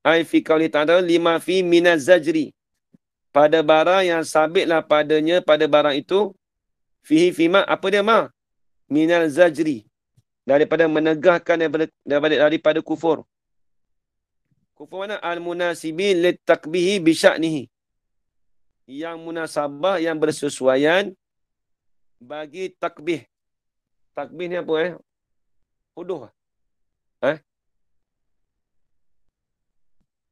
ai fi qauli ta'ala lima fi minaz zajri. Pada barang yang sabitlah padanya pada barang itu fihi fima apa dia ma? Minal zajri. Daripada menegahkan daripada kufur. Kufur mana? Al-munasibi litakbihi bisya'nihi. Yang munasabah, yang bersesuaian bagi takbih. Takbih ni apa Huduh.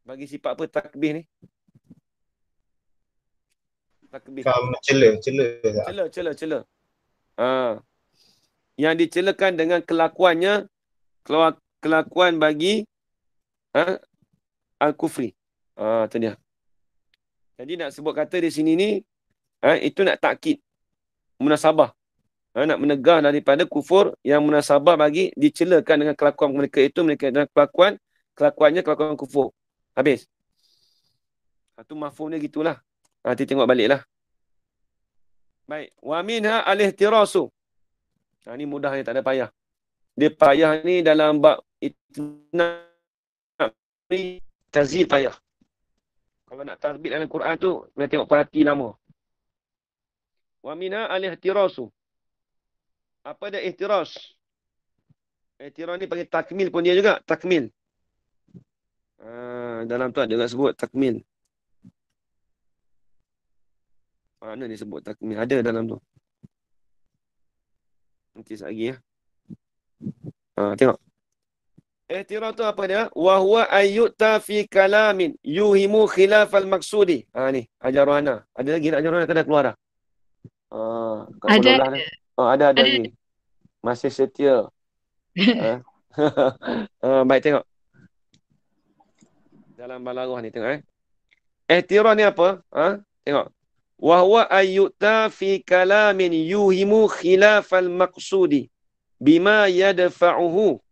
Bagi sifat apa takbih ni? Takbih. Cela. Yang dicelakan dengan kelakuannya, kelakuan bagi al-kufri. Itu dia. Jadi nak sebut kata di sini ni, itu nak takkid. Munasabah. Nak menegah daripada kufur yang munasabah bagi dicelakan dengan kelakuan mereka itu, mereka dengan kelakuannya kelakuan kufur. Habis. Itu mafhumnya gitulah. Nanti tengok baliklah. Baik. Wa minha al-ihtirasu. Ni mudah ni, tak ada payah. Dia payah ni dalam bab itna tazil payah. Kalau nak tasbih dalam Quran tu, kena tengok perhati lama. Wa minha al-ihtirasu. Apa dia ihtiras? Ihtiras ni panggil takmil pun dia juga. Takmil. Dalam tu ada juga sebut takmil. Mana dia sebut takmil? Ada dalam tu. Nanti sekejap lagi tengok. Ihtiras tu apa dia? Wa huwa ayyuta fi kalamin yuhimu khilafal maksudi. Ni ajar Rohana. Ada lagi nak ajar Rohana, dah keluar dah. Ada lagi. Masih setia. Baik, tengok. Dalam Balaghah ni tengok Ihtiras ni apa? Tengok. Wa huwa ayyuta fi kalamin yuhimu khilafal maqsudi bima yadfa'uhu.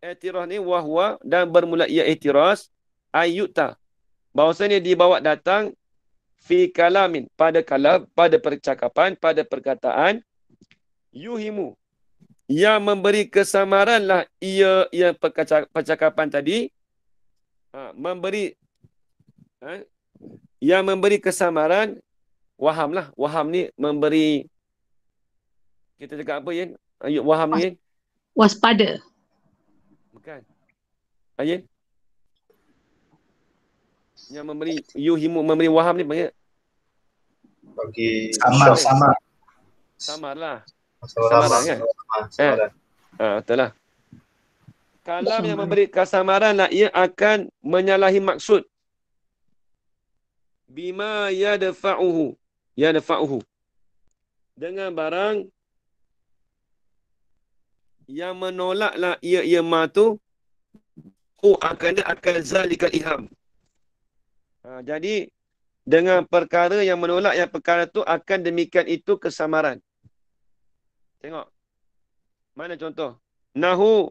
Ihtiras ni wa huwa, dan bermula ia ihtiras ayyuta. Bahawasanya dibawa datang fi kalamin, pada kalam, pada percakapan, pada perkataan, yuhimu, yang memberi kesamaranlah ia percakapan tadi, memberi yang memberi kesamaran, waham ni memberi, kita cakap apa Yin? Waham ni Yin? Waspada. Bukan. Yin? Yang memberi yuhimu, memberi waham ni panggil bagi samar lah. Samaran Kan? Betul lah. Kalam yang memberi kesamaran lah, ia akan menyalahi maksud. Bima yadfa'uhu. Dengan barang yang menolaklah ia ma tu, akan zalikal iham. Jadi dengan perkara yang menolak yang perkara tu, akan demikian itu kesamaran. Tengok. Mana contoh? Nahu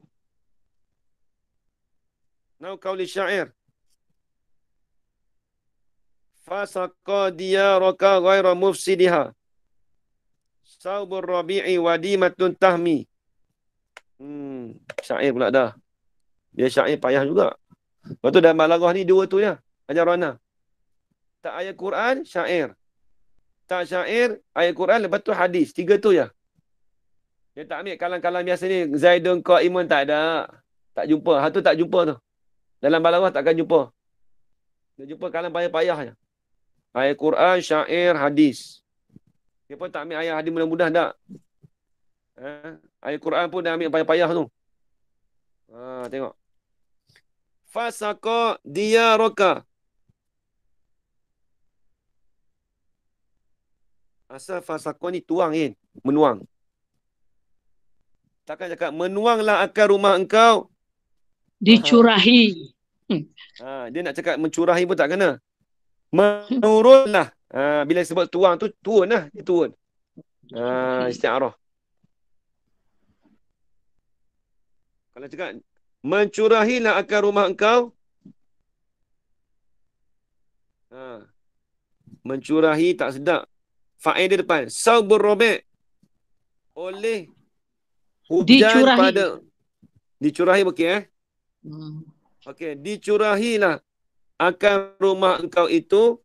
qauli syair. Fasaqa diyaraka ghaira mufsidiha. Saubur rabi'i wadimatun tahmi. Syair pula dah. Dia syair payah juga. Lepas tu dalam Balaghah ni dua tu ya. Ajar Rana. Tak ayat Quran, syair. Tak syair, ayat Quran, lepas tu hadis. Tiga tu ya. Dia tak ambil kalam-kalam biasa ni. Zaidun qa'imun, tak ada. Tak jumpa. Hal tu tak jumpa tu. Dalam Balaghah takkan jumpa. Dia jumpa kalam payah-payah je. Ayat Quran, syair, hadis. Dia pun tak ambil ayat hadis mudah-mudah tak. Ayat Quran pun dah ambil payah-payah tu. Tengok. Fasaqa diyaraka. Asal fasaqa ni tuang kan. Menuang. Takkan cakap menuanglah akan rumah engkau. Dicurahi. Dia nak cakap mencurahi pun tak kena. Menurunlah. Bila sebut tuang tu, turun lah. Dia turun. Isti'arah. Kalau cakap mencurahilah akan rumah engkau. Mencurahi tak sedap. Fa'il dia depan. Saubur robek. Oleh hujan Dicurahi. pada. Dicurahi okey Hmm. Okey, dicurahilah akan rumah engkau itu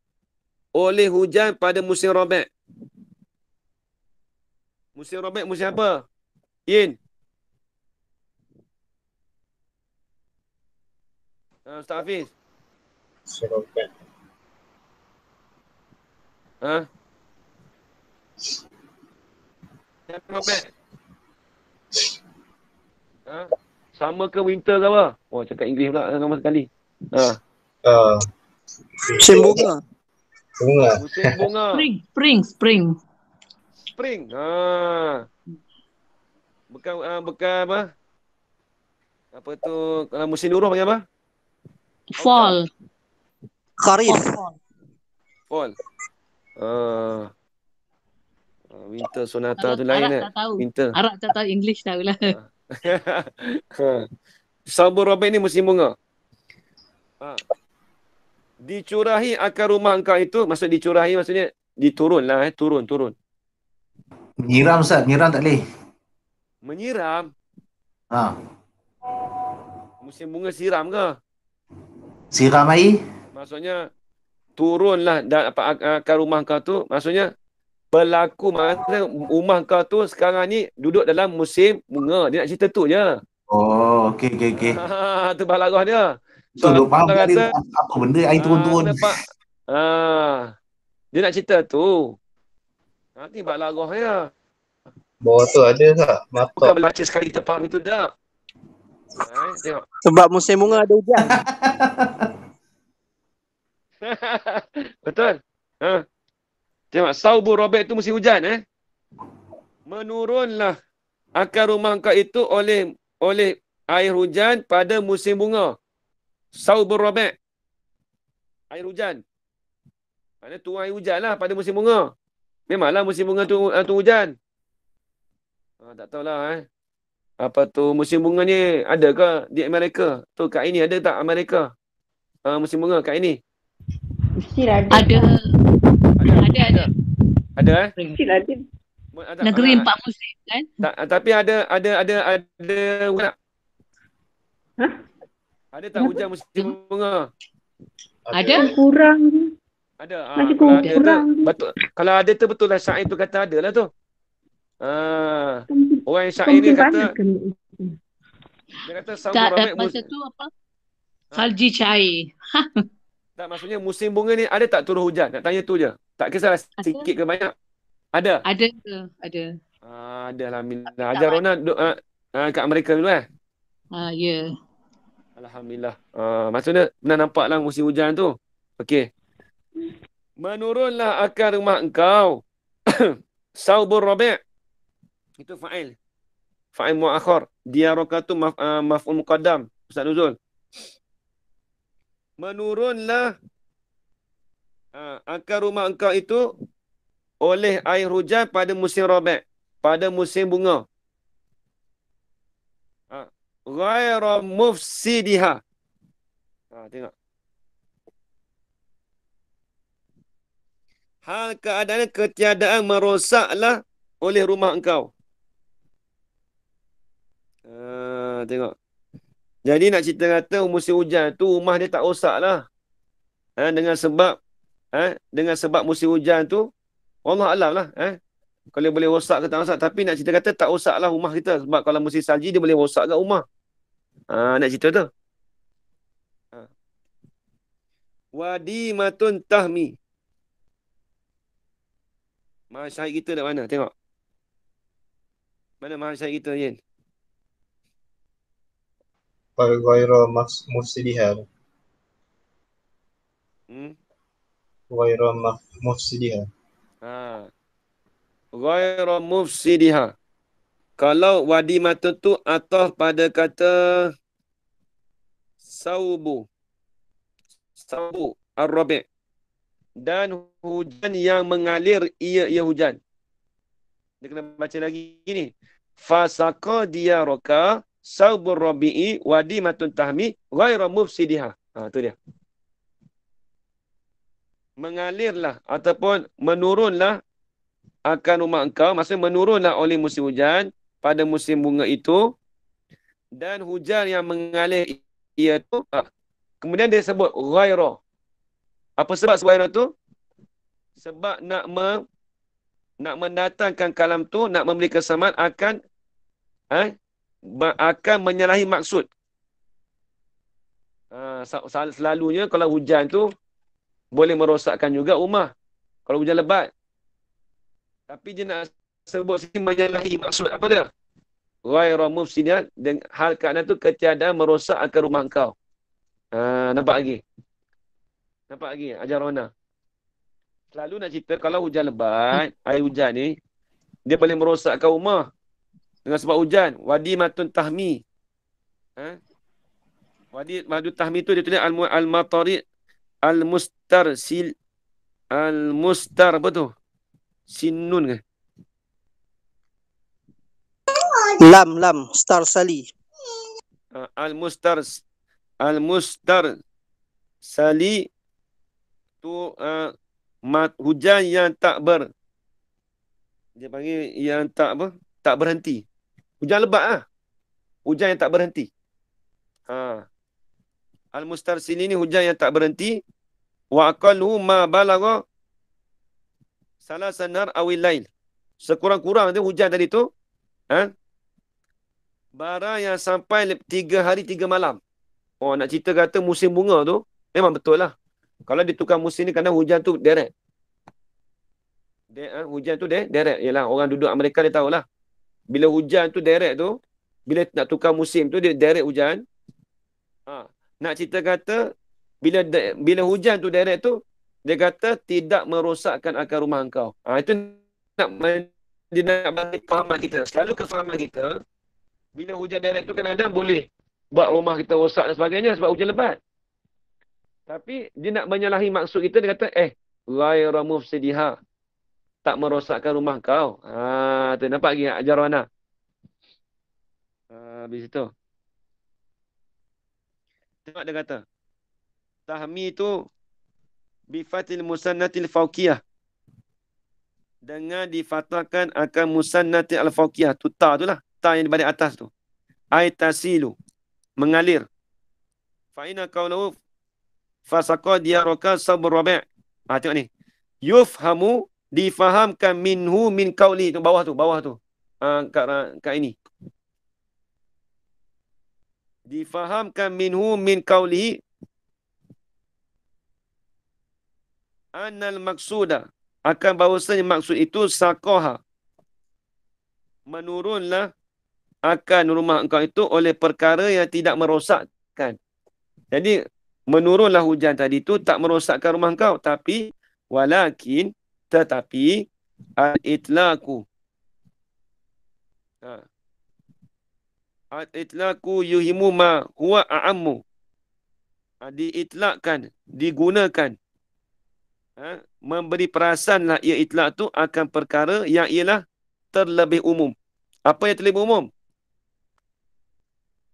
oleh hujan pada musim robek. Musim robek musim apa? Yin. Ustaz Hafiz. Serobek. Musim robek. Sama ke winter ke apa? Oh, cakap Inggeris pula sama sekali. Musim bunga. Bunga. Musim bunga. Spring. Spring. Bukan apa? Apa tu? Kalau musim luruh panggil apa? Fall. Kharif. Fall. Winter sonata Kalau tu lain Arab tak tahu. Winter. Arab tak tahu, English tahulah. Saubur robek ni musim bunga. Dicurahi akan rumah engkau itu, maksud dicurahi maksudnya diturunlah, turun. Menyiram Ustaz, menyiram tak boleh. Menyiram. Musim bunga siram ke? Siram air. Maksudnya turunlah akan rumah engkau tu, maksudnya berlaku maksudnya rumah engkau tu sekarang ni duduk dalam musim bunga. Dia nak cerita tu je. Oh, okey. Tu balarah dia. So, duk faham kata, dia apa benda air turun-turun. Nampak? Dia nak cerita tu. Nanti balarah dia. Bawah tu ada tak? Bukan Matok. baca sekali kita faham itu dah. Tengok. Sebab musim bunga ada hujan. Betul? Tengok, saubur robek tu musim hujan Menurunlah akan rumah engkau itu oleh air hujan pada musim bunga. Saubur robek. Air hujan. Maknanya turun air hujan lah pada musim bunga. Memanglah musim bunga tu hujan. Tak tahulah Apa tu musim bunga ni ada ke di Amerika? Tu kat ini ada tak Amerika? Musim bunga kat ini? Mestilah ada. Ada. Ada Mestilah ada. Negeri empat musim kan? Tapi ada hujan tak? Hah? Ada tak hujan musim bunga? Ada? Kurang. Ada. Masih Kalau ada kurang. betul. Kalau ada tu betul lah syair tu kata ada lah tu. Orang yang syair ni kata dia kata saubur robek Masa tu apa? Salji cair. Tak, maksudnya musim bunga ni ada tak turun hujan? Nak tanya tu je. Tak kisahlah sikit ke banyak. Ada? Ada. Ada alhamdulillah. Ajar Rona duduk kat Amerika dulu Ya. Alhamdulillah. Maksudnya pernah nampak lah musim hujan tu. Okey. Menurunlah akan rumah engkau. Saubur robek. Itu fa'il. Fa'il mu'akhir. Diyarokatu maf'ul muqaddam. Ustaz Nuzul. Menurunlah akan rumah engkau itu oleh air hujan pada musim robek. Pada musim bunga. Ghaira mufsidiha. Tengok. Hal keadaan ketiadaan merosaklah oleh rumah engkau. Tengok. Jadi nak cerita kata musim hujan tu rumah dia tak rosak lah. Dengan sebab musim hujan tu Allah alam lah. Kalau boleh rosak ke tak rosak. Tapi nak cerita kata tak rosak lah rumah kita. Sebab kalau musim salji dia boleh rosak kat rumah. Nak cerita tu. Wadi matun tahmi. Mahal syahid kita kat mana? Tengok. Mana mahal syahid kita, Yin? Ghaira mufsidiha. Ghaira mufsidiha. Ghaira mufsidiha. Kalau wadi matun tu ataf pada kata saubu ar-rabi'. Dan hujan yang mengalir ia hujan. Dia kena baca lagi ni. Fasaqa diyaraka saubur rabi'i wadimatun tahmi ghaira mufsidiha. Tu dia. Mengalirlah ataupun menurunlah akan rumah engkau, maksudnya menurunlah oleh musim hujan pada musim bunga itu, dan hujan yang mengalir iaitu kemudian dia sebut ghaira. Apa sebab ghaira tu? Sebab nak mendatangkan kalam tu, nak memberi kesamaan akan menyalahi maksud. Selalunya kalau hujan tu boleh merosakkan juga rumah kalau hujan lebat. Tapi dia nak sebut sini menyalahi maksud apa dia? Ghaira mufsidian, dengan hal keadaan tu ketiadaan merosak akan rumah engkau. Nampak lagi? Nampak lagi? Ajar Rona. Selalu nak cerita kalau hujan lebat, air hujan ni, dia boleh merosakkan rumah. Dengan sebab hujan. Wadimatun tahmi. Wadi tahmi tu dia tulis al-matari al-mustarsil al-mustar apa tu? Sinun ke? Lam star sali. Al-mustar sali tu hujan yang tak dia panggil yang tak berhenti. Hujan lebat hujan yang tak berhenti. Al-mustarsil ini hujan yang tak berhenti. Wa aqallu ma balagha salasan nar awil lail. Sekurang-kurang tu hujan tadi tu barang yang sampai 3 hari 3 malam. Nak cerita kata musim bunga tu memang betul lah. Kalau ditukar musim ni kadang hujan tu direct. Hujan tu direct. Yalah, orang duduk Amerika dia tahulah. Bila hujan tu direct tu, bila nak tukar musim tu dia direct hujan. Nak cerita kata bila hujan tu direct tu, dia kata tidak merosakkan akar rumah engkau. Itu dia nak bagi fahaman kita. Selalu kefahaman kita, bila hujan direct tu kadang-kadang boleh buat rumah kita rosak dan sebagainya sebab hujan lebat. Tapi dia nak menyalahi maksud kita, dia kata ghaira mufsidiha, tak merosakkan rumah kau. Tu nampak lagi ajar Wana. Habis itu. Tengok dia kata. Tahmi tu bifatil musannatil fawqiyah. Dengan difatahkan akan musannatil al-fawqiyah. Tu ta tu lah. Ta yang di balik atas tu. Ay tasilu. Mengalir. Fa'ina qawlahu fasaqa diyaraka sabur rabi'. Tengok ni. Yufhamu, difahamkan minhu min qawli. Tu bawah tu. Kat ini. Difahamkan minhu min qawlihi annal maksuda, akan bahawasanya maksud itu saqaha, menurunlah akan rumah engkau itu oleh perkara yang tidak merosakkan. Jadi menurunlah hujan tadi itu tak merosakkan rumah engkau, tetapi al-itlaqu al-itlaqu yuhimu ma huwa a'ammu. Diitlakkan, digunakan, memberi perasanlah ia itlak tu akan perkara yang ialah terlebih umum. Apa yang terlebih umum?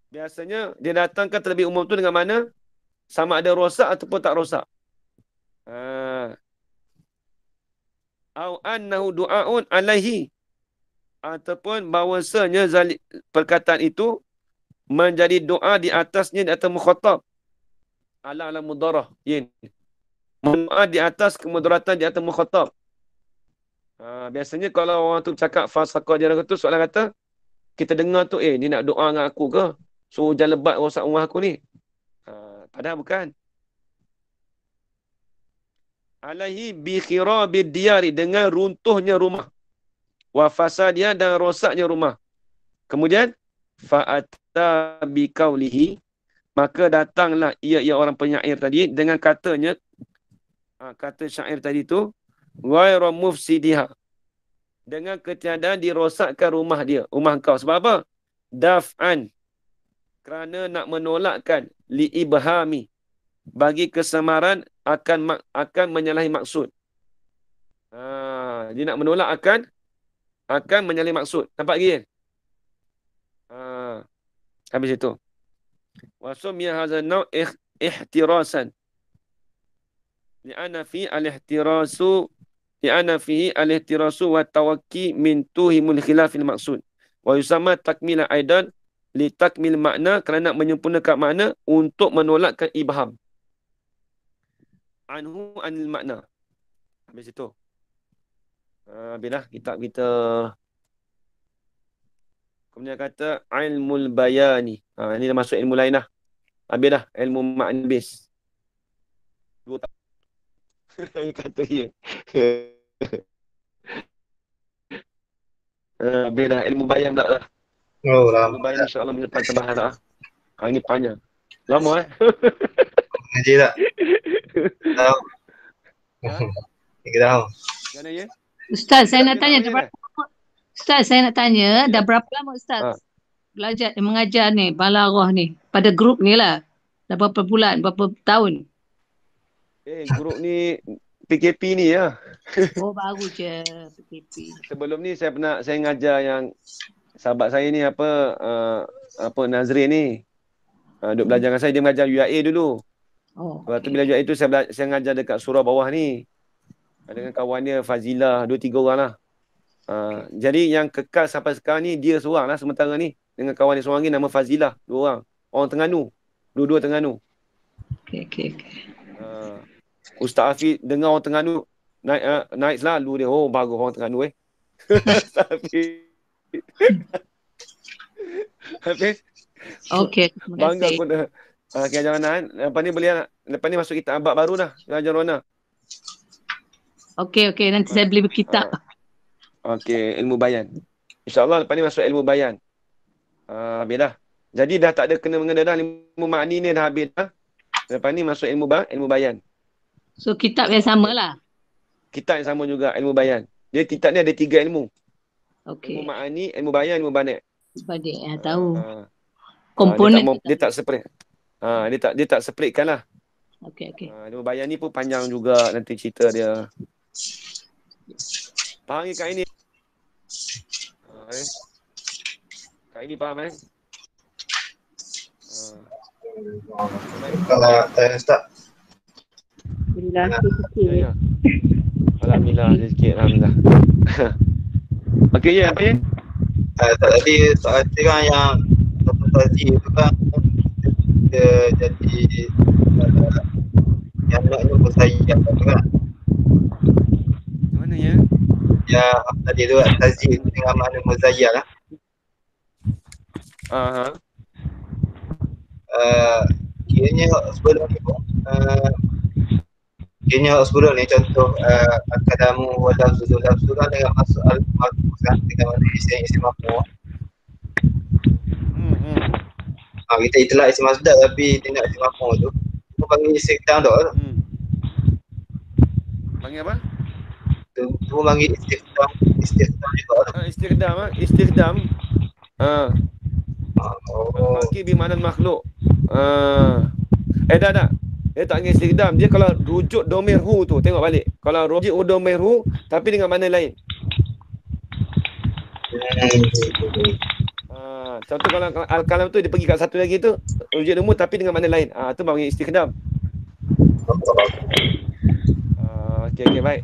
Biasanya dia datangkan terlebih umum tu dengan mana? Sama ada rosak ataupun tak rosak. Au annahu du'aun alaihi, ataupun bahawasanya perkataan itu menjadi doa di atasnya, di atas mukhatab. Ala mudarah. Doa di atas kemudaratan di atas mukhatab. Biasanya kalau orang tu cakap fasaqah dia tu, soalan kata kita dengar tu ni nak doa dengan aku ke? So hujan lebat rosak rumah aku ni. Padahal bukan. Alaihi bi khirabid diyari, dengan runtuhnya rumah. Wa fasadia, dan rosaknya rumah. Kemudian fa'ata bi qaulihi, maka datanglah ia orang penyair tadi dengan katanya, kata syair tadi tu, ghaira mufsidiha, dengan ketiadaan dirosakkan rumah dia, rumah kau. Sebab apa? Daf'an, kerana nak menolakkan, li'ibhami, bagi kesamaran akan menyalahi maksud. Dia nak menolak akan menyalahi maksud. Nampak lagi kan? Habis itu. Wa summiya hadha an-naw' ihtirasan. Li'anna fi al-ihtirasu wa tawakki min tuhimul khilafil maqsud. Wa yusamma takmila aidan li takmil makna, kerana nak menyempurnakan makna untuk menolakkan ibham. Anhu anil makna. Habis itu. Habislah kitab kita. Kemudian kata ilmul bayani. Ini dah masuk ilmu lain dah. Habis dah ilmu makna habis. 2 tahun. Kata ya. Habis dah ilmu bayan pula dah. Oh, Ilmu lama bayan tak. insya-Allah minggu depan tambahan dah. Ini panjang. Lama Ngaji tak? Tahu. Ha? 3 tahun. Jangan ya. Ustaz, saya nak Dia tanya, nak dah tanya berapa lama? Ustaz, saya nak tanya, dah berapa lama Ustaz belajar, mengajar ni, balaghah ni, pada grup ni lah? Dah berapa bulan, berapa tahun? Grup ni PKP ni ya. Oh, baru je PKP. Sebelum ni saya ngajar yang sahabat saya ni apa Nazrin ni. Duk belajar dengan saya, dia mengajar UIA dulu. Oh, Lepas tu bila UIA itu saya ngajar dekat surau bawah ni. Dengan kawan dia Fazilah, 2-3 orang lah. Jadi yang kekal sampai sekarang ni dia seorang lah sementara ni. Dengan kawan dia seorang ni nama Fazilah, 2 orang. Orang Terengganu. Dua-dua Terengganu. Okey. Ustaz Hafiz dengar orang Terengganu naik selalu dia. Oh, bagus orang Terengganu Hafiz. Okey, terima Bangga kasih. pun ajar Rona. Lepas ni masuk kitab abad baru dah. Ajar Rona. Okey, nanti saya beli kitab. Okey, ilmu bayan. InsyaAllah lepas ni masuk ilmu bayan. Habis dah. Jadi dah tak ada kena-mengena dah. Ilmu makni ni dah habis dah. Lepas ni masuk ilmu bayan. So, kitab yang sama lah. Kitab yang sama juga, ilmu bayan. Jadi kitab ni ada 3 ilmu. Okey. Ilmu makni, ilmu bayan, ilmu banet. Sebalik tahu. Komponen Komponen. dia tak separate. Dia tak separatkan lah. Okey. Ilmu bayan ni pun panjang juga nanti cerita dia. Faham ke Kak ini? Kak ini faham Kalau Ustaz. Alhamdulillah, Ya. Alhamdulillah, sikit. Alhamdulillah. Okey, ya, apa ya? Tadi soal tiga yang Dr. Tazi itu kan dia jadi yang naknya bersayap tu kan. Mana ya? Ya tadi tu Tazi itu dengan makna muzayyal lah. Kiranya sebelum ni contoh akadamu wadah zuzulab surah dengan masuk al-mahfuz kan, dengan mana isi mahfuz. Kita itulah isi masdar tapi dia nak isi mahfuz tu. Kita panggil isi kedang tak? Panggil apa? Tu panggil istikdam juga tu. Istikdam. Al-Fakir bimakna makhluk. Dah. Dia tak panggil istikdam. Dia kalau rujuk domir hu tu, tengok balik. Kalau rujuk domir hu tapi dengan makna lain. Contoh kalau al-kalam tu dia pergi kat satu lagi tu, rujuk domir tapi dengan makna lain. Tu panggil istikdam. Okey, baik.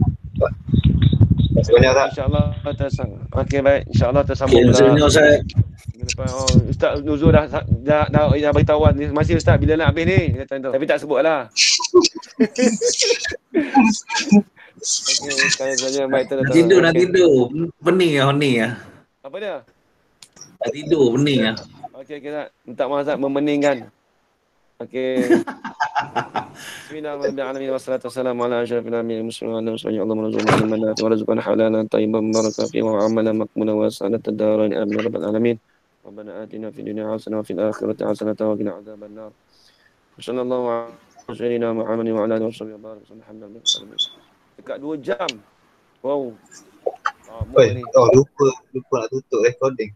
Sebenarnya tak? InsyaAllah tersambung. Okey, baik. InsyaAllah tersambung. Ustaz Nuzul dah beritahu masih Ustaz bila nak habis ni. Tapi tak sebut lah. Okey, sekali saja. Baik, Nak tidur. Pening lah ni lah. Apa dia? Nak tidur, pening lah. Okey, tak. Minta maaf Ustaz, memeningkan. Okey. Bismillahirrahmanirrahim. Wassalatu wassalamu ala asyrafil anbiya'i wal mursalin wa ala Allah Muhammadin wa rizqana halalan tayyiban mubarakan fihi wa amalan maqbulan wa sa'adatud darain amin ya rabbal alamin. Rabbana atina fid dunya hasanah wa fil akhirati hasanah wa qina adzaban nar. Sallallahu alaihi sayyidina Muhammadin wa ala alihi wasallam wa barik alhamdulillah. Dekat 2 jam. Wow. Lupa nak tutup recording.